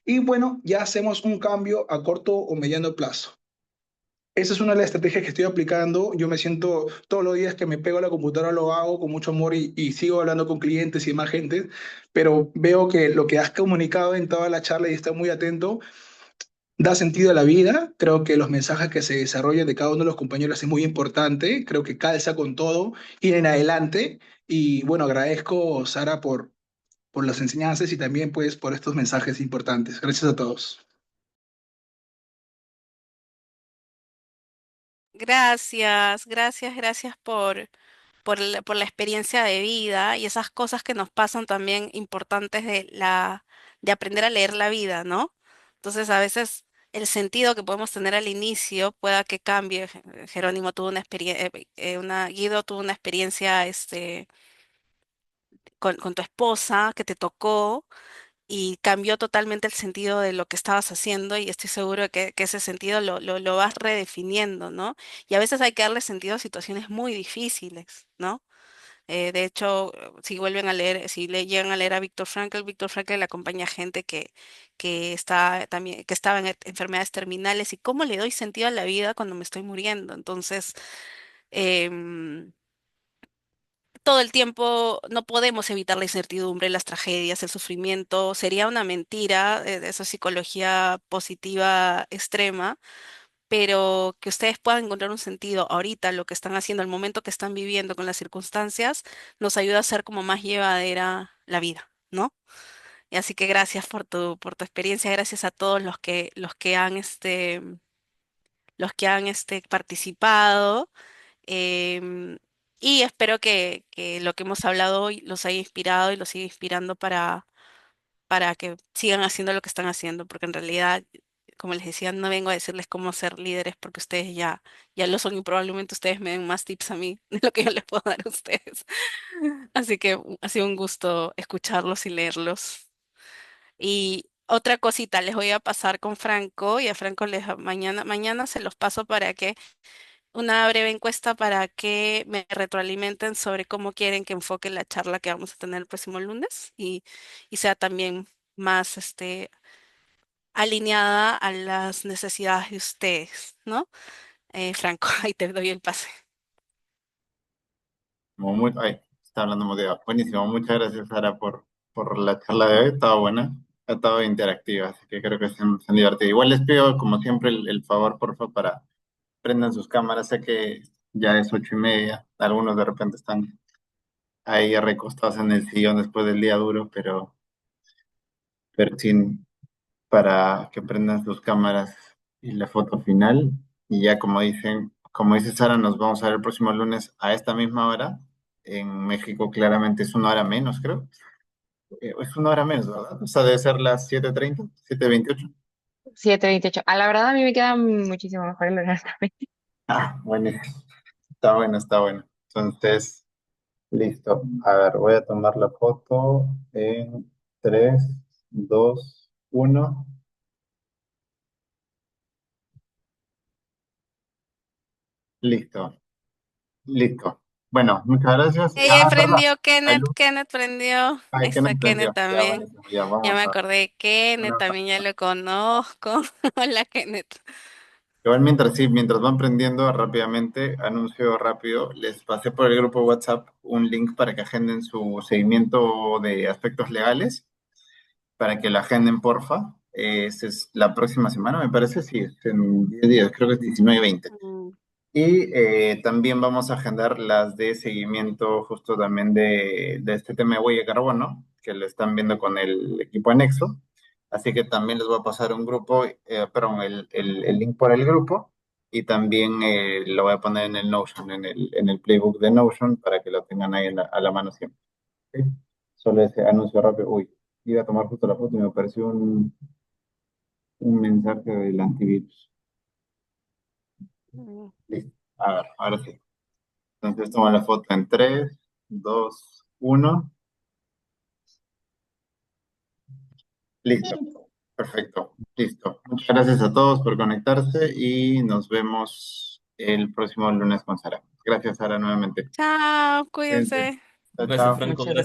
y bueno, ya hacemos un cambio a corto o mediano plazo. esa es una de las estrategias que estoy aplicando. Yo me siento todos los días que me pego a la computadora, lo hago con mucho amor y sigo hablando con clientes y más gente, pero veo que lo que has comunicado en toda la charla y está muy atento, da sentido a la vida. Creo que los mensajes que se desarrollan de cada uno de los compañeros es muy importante. Creo que calza con todo, ir en adelante. Y bueno, agradezco, Sara, por las enseñanzas y también pues por estos mensajes importantes. Gracias a todos. Gracias, gracias, gracias por la experiencia de vida y esas cosas que nos pasan también importantes de aprender a leer la vida, ¿no? Entonces, a veces el sentido que podemos tener al inicio pueda que cambie. Jerónimo tuvo una experiencia, Guido tuvo una experiencia, con tu esposa que te tocó y cambió totalmente el sentido de lo que estabas haciendo y estoy seguro de que ese sentido lo vas redefiniendo, ¿no? Y a veces hay que darle sentido a situaciones muy difíciles, ¿no? De hecho, si vuelven a leer, si le llegan a leer a Víctor Frankl le acompaña gente que está también, que estaba en enfermedades terminales y cómo le doy sentido a la vida cuando me estoy muriendo. Entonces, em, todo el tiempo no podemos evitar la incertidumbre, las tragedias, el sufrimiento. Sería una mentira, esa psicología positiva extrema, pero que ustedes puedan encontrar un sentido ahorita, lo que están haciendo, el momento que están viviendo con las circunstancias, nos ayuda a hacer como más llevadera la vida, ¿no? Y así que gracias por tu experiencia, gracias a todos los que han participado. em, y espero que lo que hemos hablado hoy los haya inspirado y los siga inspirando para que sigan haciendo lo que están haciendo, porque en realidad, como les decía, no vengo a decirles cómo ser líderes, porque ustedes ya lo son y probablemente ustedes me den más tips a mí de lo que yo les puedo dar a ustedes. Así que ha sido un gusto escucharlos y leerlos. Y otra cosita, les voy a pasar con Franco y a Franco mañana se los paso para que una breve encuesta para que me retroalimenten sobre cómo quieren que enfoque la charla que vamos a tener el próximo lunes y sea también más alineada a las necesidades de ustedes, ¿no? Franco, ahí te doy el pase. Ay, está hablando muy bien. Buenísimo. Muchas gracias, Sara, por la charla de hoy. Estaba buena. Ha estado interactiva, así que creo que se han divertido. Igual les pido, como siempre, el favor, por favor, para prendan sus cámaras. Sé que ya es 8:30. Algunos de repente están ahí recostados en el sillón después del día duro, pero sin para que prendan sus cámaras y la foto final. Y ya como dice Sara, nos vamos a ver el próximo lunes a esta misma hora. En México claramente es una hora menos, creo. Es una hora menos, ¿verdad? O sea, debe ser las 7:30, 7:28. 7:28. A la verdad, a mí me queda muchísimo mejor el horario también. Ah, bueno, está bueno, está bueno. Entonces, listo. A ver, voy a tomar la foto en 3, 2, 1. Listo, listo. Bueno, muchas gracias. Ella Perdón. prendió Kenneth, Salud. Kenneth prendió. Ahí Ay, que no está Kenneth entendió. Ya, también. buenísimo. Ya, Ya vamos me a. acordé de Kenneth, Bueno, también ya lo conozco. Hola, Kenneth. igual mientras van prendiendo rápidamente, anuncio rápido, les pasé por el grupo WhatsApp un link para que agenden su seguimiento de aspectos legales, para que lo agenden, porfa. Esa es la próxima semana, me parece, sí, es en 10 días, creo que es 19 y 20. Mm, Y también vamos a agendar las de seguimiento justo también de este tema de huella de carbono, que lo están viendo con el equipo anexo. Así que también les voy a pasar un grupo, perdón, el link por el grupo y también lo voy a poner en el Notion, en el playbook de Notion para que lo tengan ahí a la mano siempre. ¿Ok? Solo ese anuncio rápido. Uy, iba a tomar justo la foto y me apareció un mensaje del antivirus. mm. Listo. A ver, ahora sí. Entonces toma la foto en 3, 2, 1. Listo. Perfecto. Listo. Muchas gracias a todos por conectarse y nos vemos el próximo lunes con Sara. Gracias, Sara, nuevamente. Chao, Cuídense. cuídense. Chao, Gracias, chao. Franco. Muchas Gracias.